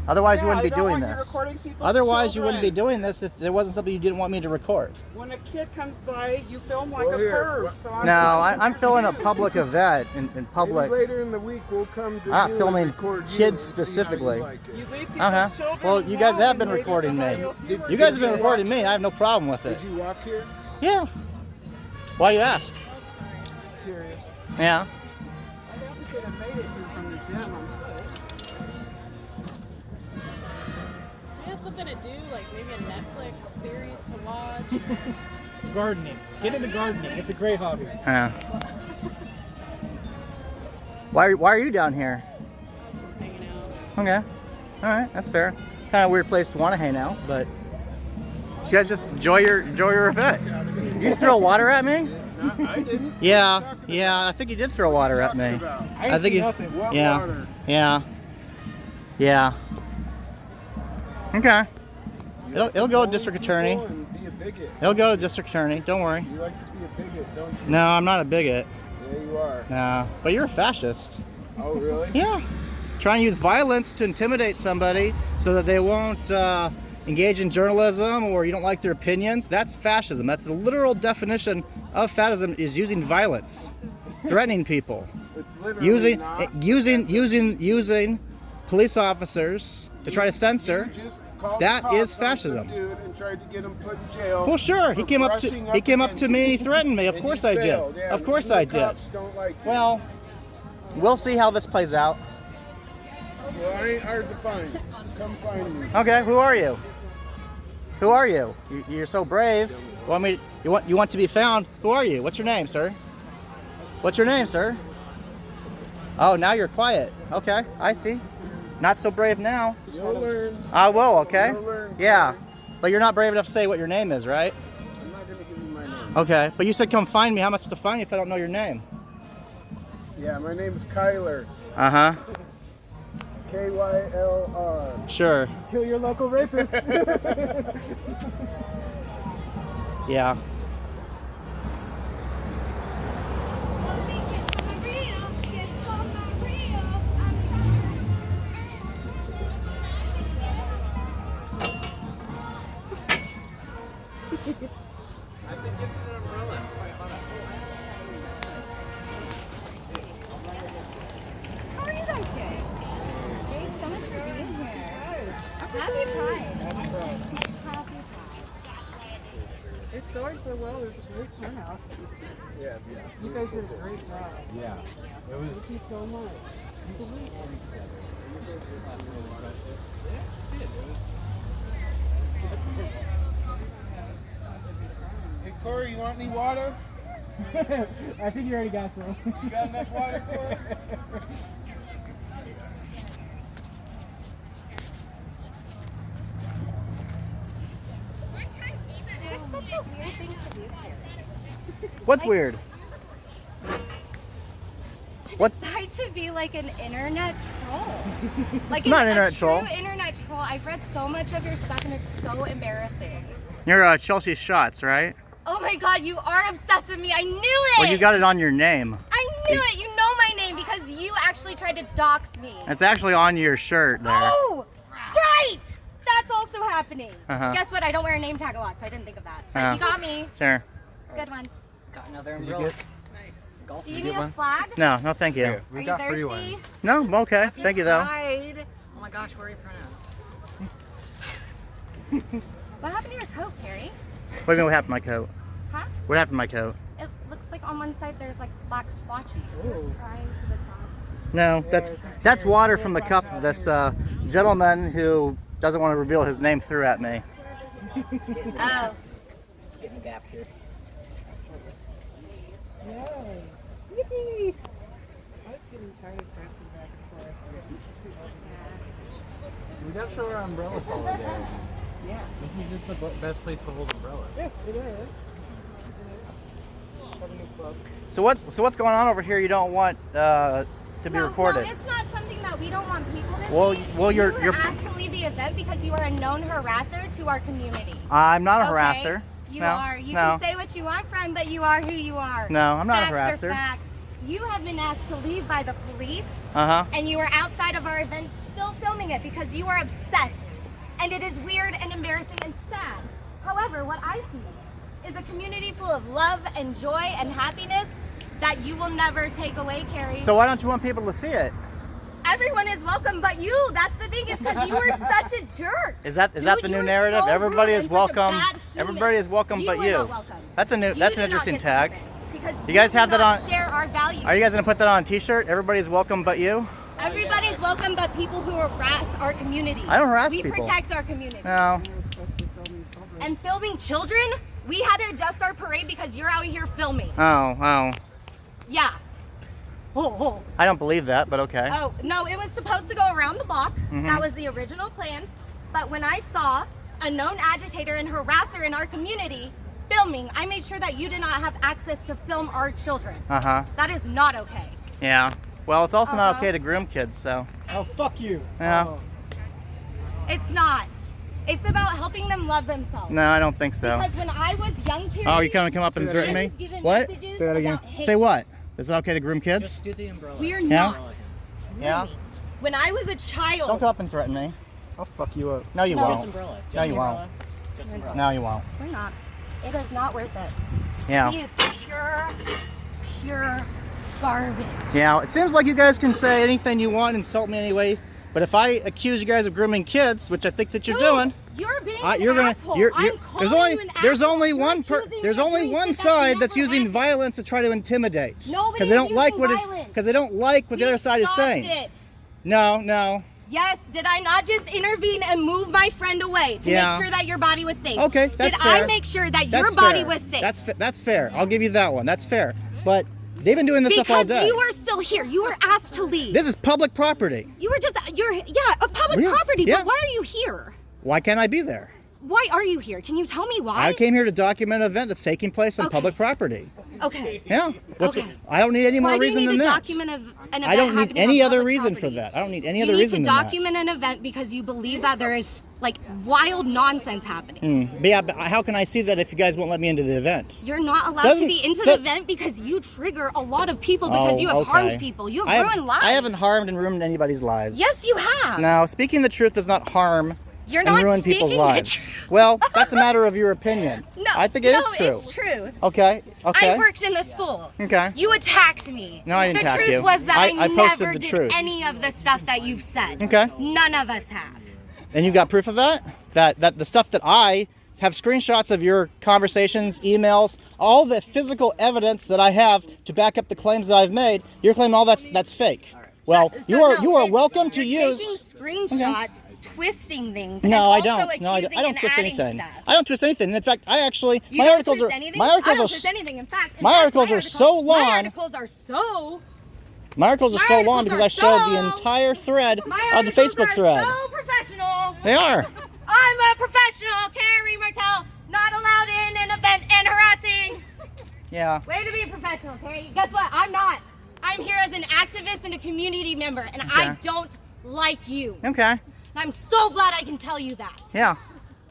Otherwise you wouldn't be doing this. Otherwise you wouldn't be doing this if there wasn't something you didn't want me to record. When a kid comes by, you film like Well, a here, perv. So I'm No, I'm filming a public event in public. Maybe later in the week we'll come to I'm not you filming and record you kids and see how specifically. you like it. You leave people's Okay. children Well, you guys alone have and been maybe recording me. somebody will Did- do You it. guys have been recording me. I have no problem with it. Did you walk here? Yeah. Why you ask? Curious. Yeah. I could have made it here from the gym. We have something to do, like maybe a Netflix series to watch. Gardening. Get into gardening. It's a great hobby. Yeah. Why are you down here? Just hanging out. Okay. All right, that's fair. Kind of weird place to want to hang out, but you guys just enjoy your event. You throw water at me? No, I didn't. Yeah, I think you did throw water at me. I think he's. What Yeah, water? yeah. Okay. It'll go to district attorney. And be a bigot. It'll go to district attorney. Don't worry. You like to be a bigot, don't you? No, I'm not a bigot. Yeah, you are. No, but you're a fascist. Oh, really? Yeah. Trying to use violence to intimidate somebody so that they won't engage in journalism or you don't like their opinions. That's fascism. That's the literal definition of fascism, is using violence, threatening people, It's literally using police officers to try to censor. You just called That the cops is on fascism. some dude and tried to get him put in jail. Well, sure. He for came up brushing to me and he threatened me. Of and course you I did. failed. Yeah, Of course even I the did. cops don't like you. Well, we'll see how this plays out. Well, I ain't hard to find. Come find me. Okay, who are you? Who are you? You're so brave. You want to be found? Who are you? What's your name, sir? What's your name, sir? Oh, now you're quiet. Okay, I see. Not so brave now. You'll learn. I will, okay? You'll learn. Yeah. But you're not brave enough to say what your name is, right? I'm not gonna give you my name. Okay. But you said come find me. How am I supposed to find you if I don't know your name? Yeah, my name's Kyler. Uh-huh. K-Y-L-R. Sure. Kill your local rapist. Yeah. How are you guys doing? Thanks so much for being here. Happy Pride. Happy Pride. It's going so well. There's a great turnout. Yeah. You guys did a great job. Yeah. It was. Thank you so much. Hey, Corey, you want any water? I think you already got some. You got enough water, Corey? It's such a weird thing to do here. What's weird? To What? decide to be like an internet troll. Like I'm not an a internet true troll. internet troll. I've read so much of your stuff and it's so embarrassing. You're Chelsea Schotts, right? Oh my god, you are obsessed with me. I knew it! Well, you got it on your name. I knew it! You know my name because you actually tried to dox me. It's actually on your shirt there. Oh! Right! That's also happening. Uh-huh. Guess what? I don't wear a name tag a lot, so I didn't think of that. But Uh-huh. you got me. Sure. Good one. Got another Did you umbrella. get- Do you need a flag? No, no, thank you. Are you thirsty? No, I'm okay. Thank you, though. Pride. Oh my gosh, where are you pronounced? What happened to your coat, Carrie? What do you mean what happened to my coat? Huh? What happened to my coat? It looks like on one side there's like black splotches. No, that's water from the cup this gentleman who doesn't want to reveal his name threw at me. Oh. Let's get in the gap here. Yeah. Yippee! I was getting tired of prancing back and forth. We gotta show our umbrella solidarity. Yeah. This is just the best place to hold umbrellas. Yeah, it is. Have a new club. So what's going on over here? You don't want to be recorded? No, it's not something that we don't want people to Well, see. well, you you're were asked to leave the event because you are a known harasser to our community. I'm not a Okay? harasser. You No, are. You no. can say what you want, friend, but you are who you are. No, I'm not a Facts harasser. are facts. You have been asked to leave by the police, Uh-huh. and you are outside of our event still filming it because you are obsessed. And it is weird and embarrassing and sad. However, what I see is a community full of love and joy and happiness that you will never take away, Carrie. So why don't you want people to see it? Everyone is welcome but you. That's the thing. It's because you were such a jerk. Is that Dude, the you new were narrative? so Everybody rude is and such a welcome. bad human. Everybody is welcome You but were you. not welcome. That's a new. You That's an did not interesting get to tag. Because You guys have do that not on? share our values. Are you guys gonna put that on a T-shirt? Everybody's welcome but you. Everybody's welcome but people who harass our community. I don't harass we people. We protect our community. No. And filming children, we had to adjust our parade because you're out here filming. Oh. Yeah. Oh. I don't believe that, but okay. Oh, no, it was supposed to go around the block. Mhm. That was the original plan. But when I saw a known agitator and harasser in our community filming, I made sure that you did not have access to film our children. Uh-huh. That is not okay. Yeah. Well, it's also not Uh-huh. okay to groom kids, so. Oh, fuck you. Yeah. Oh. It's not. It's about helping them love themselves. No, I don't think so. Because when I was young, Carrie, Oh, you gonna come up and threaten I me? was given What? messages Say that again. about hate. Say what? Is it okay to groom kids? Just do the umbrella. We are Yeah? not. Yeah. When I was a child. Don't come up and threaten me. I'll fuck you up. No, you No. won't. Just umbrella. Just No, you umbrella. won't. Just umbrella. No, you won't. We're not. It is not worth it. Yeah. He is pure garbage. Yeah, it seems like you guys can say anything you want, insult me anyway. But if I accuse you guys of grooming kids, which I think that you're doing, You're being you're an gonna. asshole. You're, I'm there's calling only you an there's asshole. only You're one accusing there's me of only doing one shit that side that's never using happened. violence to try to intimidate. Nobody Because they don't is like using what is violence. because they don't like what the other side is Stopped saying. it. No. Yes, did I not just intervene and move my friend away to Yeah. make sure that your body was safe? Okay, that's did fair. I make sure that That's your body fair. was safe? That's fair. I'll give you that one. That's fair. But they've been doing this stuff all Because day. you are still here. You were asked to leave. This is public property. You were just, a public Yeah, property, yeah. but why are you here? Why can't I be there? Why are you here? Can you tell me why? I came here to document an event that's taking place on public property. Okay. Yeah. Okay. I don't need any more reason than that. Why do you need to document an event I don't need happening any on other public reason property? for that. I don't need any other reason than You that. need to document an event because you believe that there is like wild nonsense happening. But yeah, but how can I see that if you guys won't let me into the event? You're not allowed to be into the event because you trigger a lot of people because you have harmed people. You have ruined lives. I haven't harmed and ruined anybody's lives. Yes, you have. Now, speaking the truth does not harm You're and not ruin people's speaking the lives. Well, that's a matter of your opinion. No, I think it is true. it's true. Okay. I worked in the school. Okay. You attacked me. No, I didn't attack you. The truth was that I posted never the did truth. any of the stuff that you've said. Okay. None of us have. And you got proof of that? That the stuff that I have screenshots of your conversations, emails, all the physical evidence that I have to back up the claims that I've made, you're claiming all that's fake. Well, you are welcome to use Taking screenshots, twisting things. No, and I don't. also No, I accusing don't and twist adding anything. stuff. I don't twist anything. In fact, I actually You my don't articles twist are anything? my I articles don't are twist anything. In fact, my articles are so long. My articles are so. My articles are so long because I showed the entire thread of the Facebook thread. So professional. They are. I'm a professional, Carrie Martell, not allowed in an event and harassing. Yeah. Way to be a professional, Carrie. Guess what? I'm not. I'm here as an activist and a community member, and I don't like you. Okay. And I'm so glad I can tell you that. Yeah.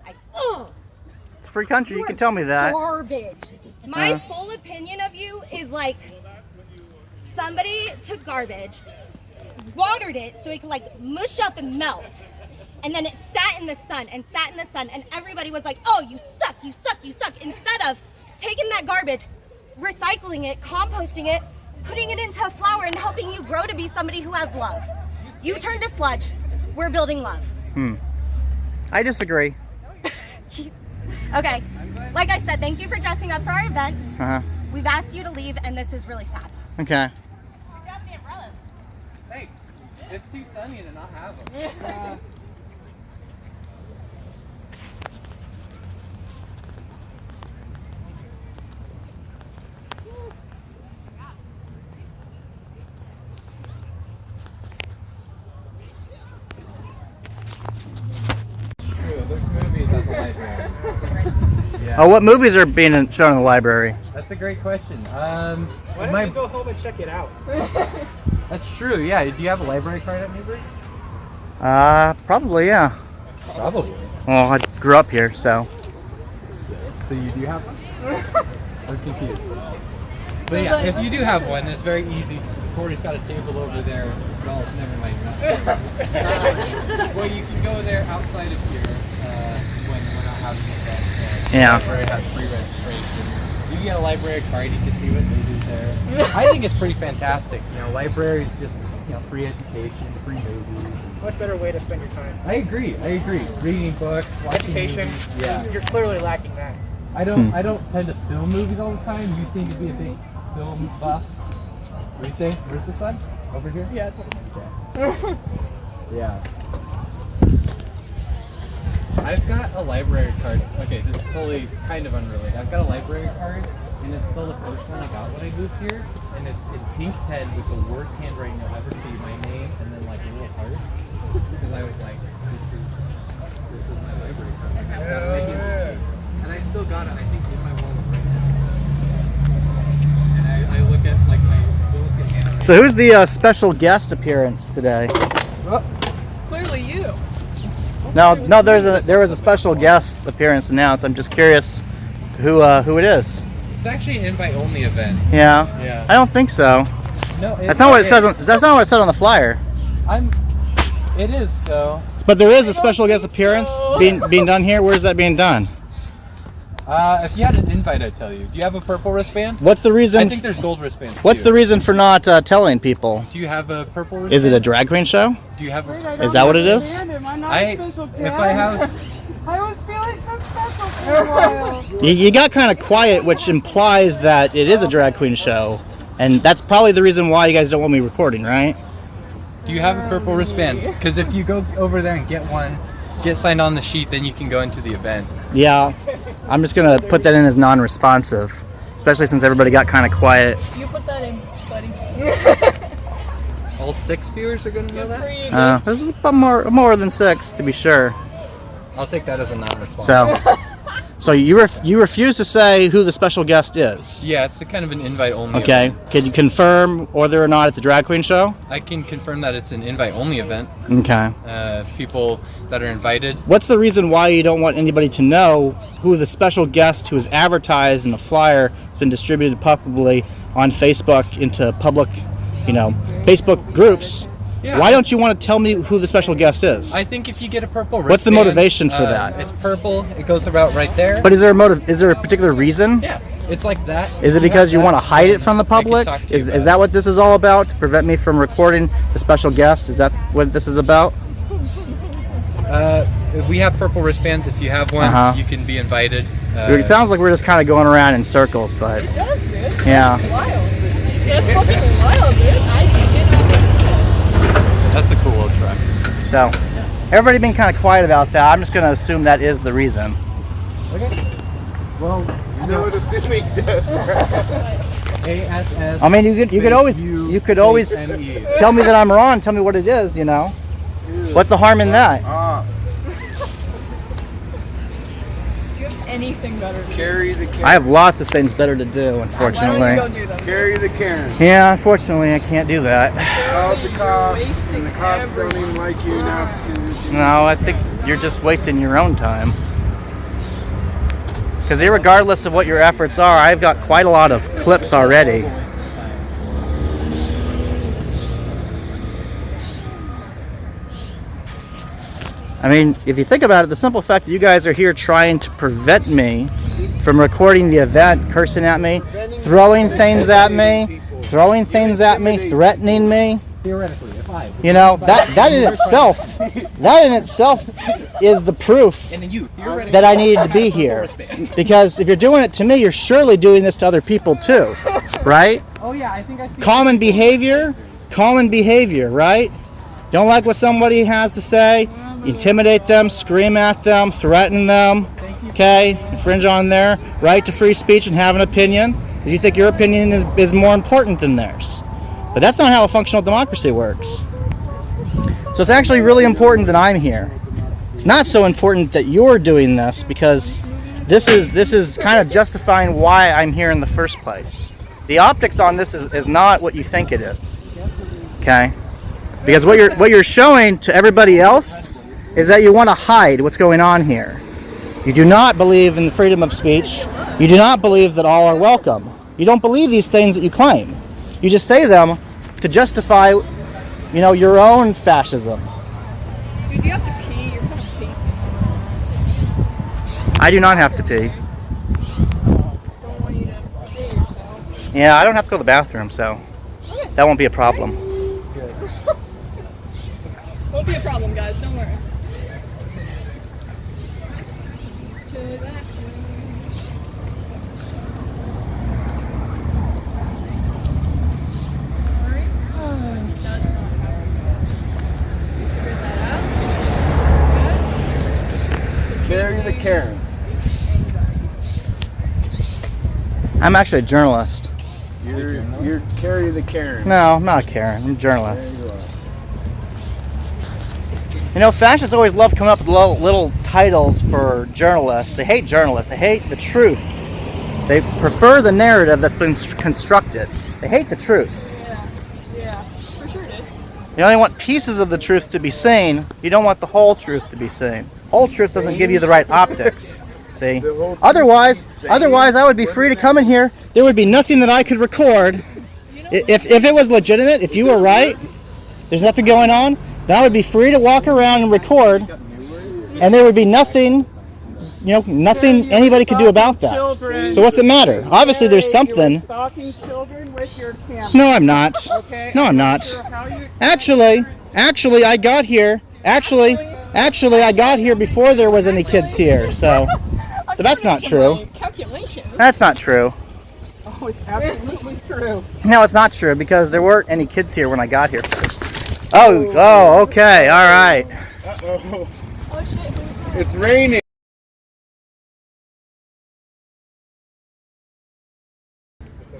It's a free country. You can tell me that. Garbage. My full opinion of you is like somebody took garbage, watered it so it could like mush up and melt. And then it sat in the sun and sat in the sun, and everybody was like, oh, you suck, you suck, you suck. Instead of taking that garbage, recycling it, composting it, putting it into a flower and helping you grow to be somebody who has love. You turned to sludge. We're building love. I disagree. Okay. Like I said, thank you for dressing up for our event. Uh-huh. We've asked you to leave, and this is really sad. Okay. Thanks. It's too sunny to not have them. There's movies at the library. Oh, what movies are being shown in the library? That's a great question. Why don't you go home and check it out? That's true, yeah. Do you have a library card at Newberg? Probably, yeah. Probably. Well, I grew up here, so. So you do have one? I'm confused. But yeah, if you do have one, it's very easy. Corey's got a table over there. Well, never mind. Well, you can go there outside of here when we're not having an event. Yeah. The library has free registration. You can get a library card. You can see what they do there. I think it's pretty fantastic. You know, libraries just free education, free movies. Much better way to spend your time. I agree. Reading books, watching Education. movies. Yeah. You're clearly lacking that. I don't tend to film movies all the time. You seem to be a big film buff. What do you say? Where's the sun? Over here? Yeah, it's okay. Yeah. I've got a library card. Okay, this is totally kind of unrelated. I've got a library card, and it's still the first one I got when I moved here, and it's in pink pen with the worst handwriting you'll ever see. My name and then like little hearts, because I was like, this is my library card. Like, I've got to make it. And I still got it. I think in my wallet right now. And I look at like my book and handwriting. So who's the special guest appearance today? Clearly you. No, there was a special guest appearance announced. I'm just curious who it is. It's actually an invite-only event. Yeah. Yeah. I don't think so. No, that's not what it says. That's not what it said on the flyer. It is though. But there is a special guest appearance being done here. Where's that being done? If you had an invite, I'd tell you. Do you have a purple wristband? What's the reason? I think there's gold wristbands. What's the reason for not telling people? Do you have a purple wristband? Is it a drag queen show? Do you have Is that what it is? Am I not a special guest? If I have... I was feeling so special for a while. You got kind of quiet, which implies that it is a drag queen show, and that's probably the reason why you guys don't want me recording, right? Do you have a purple wristband? Because if you go over there and get one, get signed on the sheet, then you can go into the event. Yeah, I'm just gonna put that in as non-responsive, especially since everybody got kind of quiet. You put that in, buddy. All 6 viewers are gonna know that? There's about more than 6 to be sure. I'll take that as a non-response. So you refuse to say who the special guest is? Yeah, it's a kind of an invite-only Okay. event. Can you confirm whether or not it's a drag queen show? I can confirm that it's an invite-only event. Okay. People that are invited. What's the reason why you don't want anybody to know who the special guest who is advertised in a flyer has been distributed publicly on Facebook into public, Facebook groups? Yeah. Why don't you want to tell me who the special guest is? I think if you get a purple wristband... What's the motivation for that? It's purple. It goes about right there. But is there a motive? Is there a particular reason? Yeah, it's like that. Is it because you want to hide it from the public? Is that what this is all about? To prevent me from recording the special guest? Is that what this is about? We have purple wristbands. If you have one, you can be invited. It sounds like we're just kind of going around in circles, but... It does, dude. Yeah. It's wild. That's fucking wild, dude. I can't get out. That's a cool little truck. So, everybody been kind of quiet about that. I'm just going to assume that is the reason. Okay. Well, assuming ASS. I mean, you could always tell me that I'm wrong. Tell me what it is. What's the harm in that? Do you have anything better to do? Carry the Karen. I have lots of things better to do, unfortunately. Why don't you go do them? Carry the Karen. Yeah, unfortunately, I can't do that. Call the cops, and the cops don't even like you enough to... No, I think you're just wasting your own time. Because irregardless of what your efforts are, I've got quite a lot of clips already. I mean, if you think about it, the simple fact that you guys are here trying to prevent me from recording the event, cursing at me, throwing things at me, threatening me, Theoretically, if I... that in itself is the proof that I needed to be here. Because if you're doing it to me, you're surely doing this to other people too, right? Oh yeah, I think I see... Common behavior, right? Don't like what somebody has to say, intimidate them, scream at them, threaten them, okay? Infringe on their right to free speech and have an opinion. You think your opinion is more important than theirs. But that's not how a functional democracy works. So it's actually really important that I'm here. It's not so important that you're doing this, because this is kind of justifying why I'm here in the first place. The optics on this is not what you think it is. Okay? Because what you're showing to everybody else is that you want to hide what's going on here. You do not believe in the freedom of speech. You do not believe that all are welcome. You don't believe these things that you claim. You just say them to justify, your own fascism. Dude, you have to pee. You're kind of pacing. I do not have to pee. Don't want you to see yourself. Yeah, I don't have to go to the bathroom, so that won't be a problem. Won't be a problem, guys. Don't worry. Carry the Karen. I'm actually a journalist. You're carry the Karen. No, I'm not a Karen. I'm a journalist. There you are. Fascists always love coming up with little titles for journalists. They hate journalists. They hate the truth. They prefer the narrative that's been constructed. They hate the truth. Yeah, for sure, dude. You only want pieces of the truth to be seen. You don't want the whole truth to be seen. Whole truth doesn't give you the right optics. See? Otherwise, I would be free to come in here. There would be nothing that I could record. If it was legitimate, if you were right, there's nothing going on, then I would be free to walk around and record, and there would be nothing, nothing anybody could do about that. So what's it matter? Obviously, there's something. Stalking children with your camera. No, I'm not. Okay. No, I'm not. Actually, I got here. Actually, I got here before there was any kids here. So that's not true. That's not true. Oh, it's absolutely true. No, it's not true, because there weren't any kids here when I got here first. Oh, okay, all right. Uh-oh. It's raining.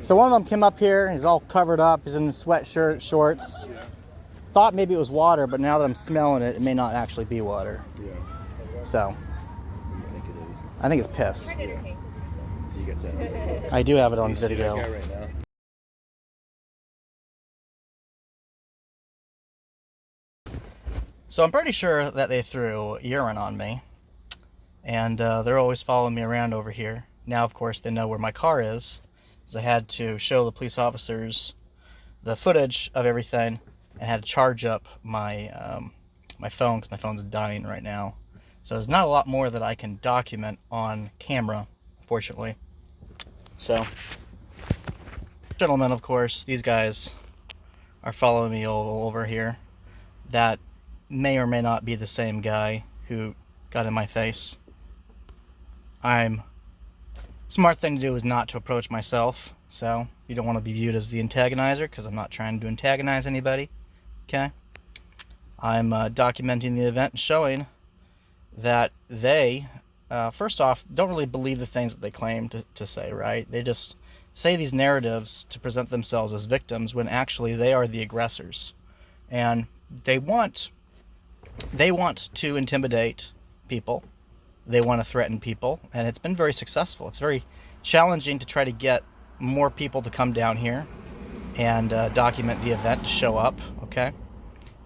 So one of them came up here, he's all covered up, he's in the sweatshirt, shorts. thought maybe it was water, but now that I'm smelling it, it may not actually be water. Yeah. So. What do you think it is? I think it's piss. Yeah. Do you get that? I do have it on You see video. that guy right now? So I'm pretty sure that they threw urine on me, and they're always following me around over here. Now, of course, they know where my car is, because I had to show the police officers the footage of everything, and had to charge up my my phone, because my phone's dying right now. So there's not a lot more that I can document on camera, unfortunately. So, gentlemen, of course, these guys are following me all over here. That may or may not be the same guy who got in my face. Smart thing to do is not to approach myself, so you don't want to be viewed as the antagonizer, because I'm not trying to antagonize anybody, okay? I'm documenting the event and showing that they, first off, don't really believe the things that they claim to say, right? They just say these narratives to present themselves as victims when actually they are the aggressors. And they want to intimidate people. They want to threaten people, and it's been very successful. It's very challenging to try to get more people to come down here and document the event, to show up, okay? I'm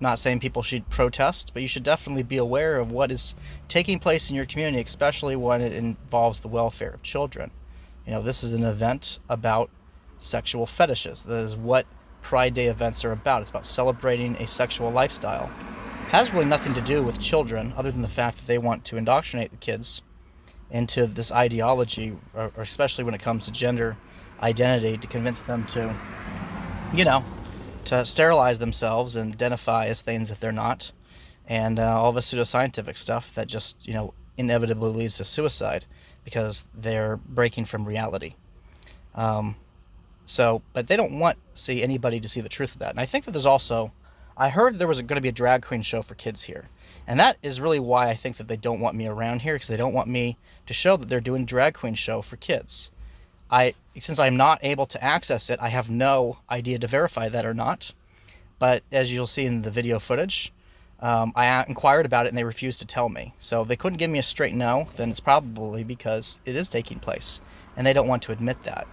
not saying people should protest, but you should definitely be aware of what is taking place in your community, especially when it involves the welfare of children. You know, this is an event about sexual fetishes. That is what Pride Day events are about. It's about celebrating a sexual lifestyle. Has really nothing to do with children, other than the fact that they want to indoctrinate the kids into this ideology, or especially when it comes to gender identity, to convince them to, you know, to sterilize themselves and identify as things that they're not, and all the pseudoscientific stuff that just, you know, inevitably leads to suicide because they're breaking from reality. But they don't want anybody to see the truth of that. And I think that there's also, I heard there was going to be a drag queen show for kids here. And that is really why I think that they don't want me around here, because they don't want me to show that they're doing a drag queen show for kids. Since I'm not able to access it, I have no idea to verify that or not. But as you'll see in the video footage, I inquired about it and they refused to tell me. So they couldn't give me a straight no, then it's probably because it is taking place. And they don't want to admit that.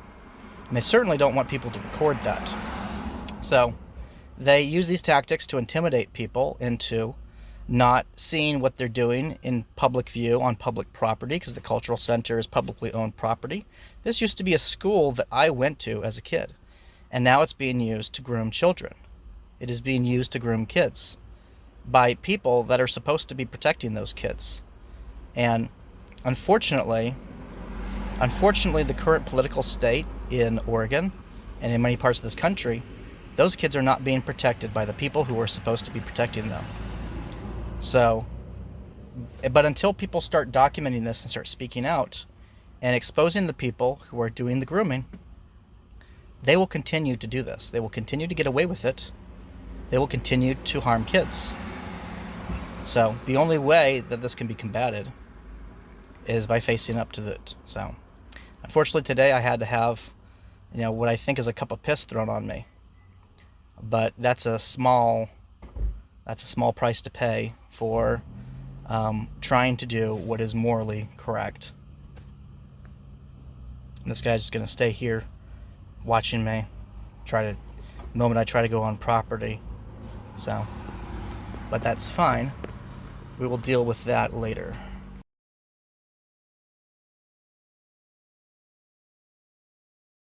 And they certainly don't want people to record that. So they use these tactics to intimidate people into not seeing what they're doing in public view on public property, because the cultural center is publicly owned property. This used to be a school that I went to as a kid, and now it's being used to groom children. It is being used to groom kids by people that are supposed to be protecting those kids. And unfortunately, the current political state in Oregon and in many parts of this country, those kids are not being protected by the people who are supposed to be protecting them. So, but until people start documenting this and start speaking out and exposing the people who are doing the grooming, they will continue to do this. They will continue to get away with it. They will continue to harm kids. So the only way that this can be combated is by facing up to it. So unfortunately today I had to have, you know, what I think is a cup of piss thrown on me. But that's a small price to pay for trying to do what is morally correct. And this guy's just gonna stay here watching me the moment I try to go on property. So, but that's fine. We will deal with that later.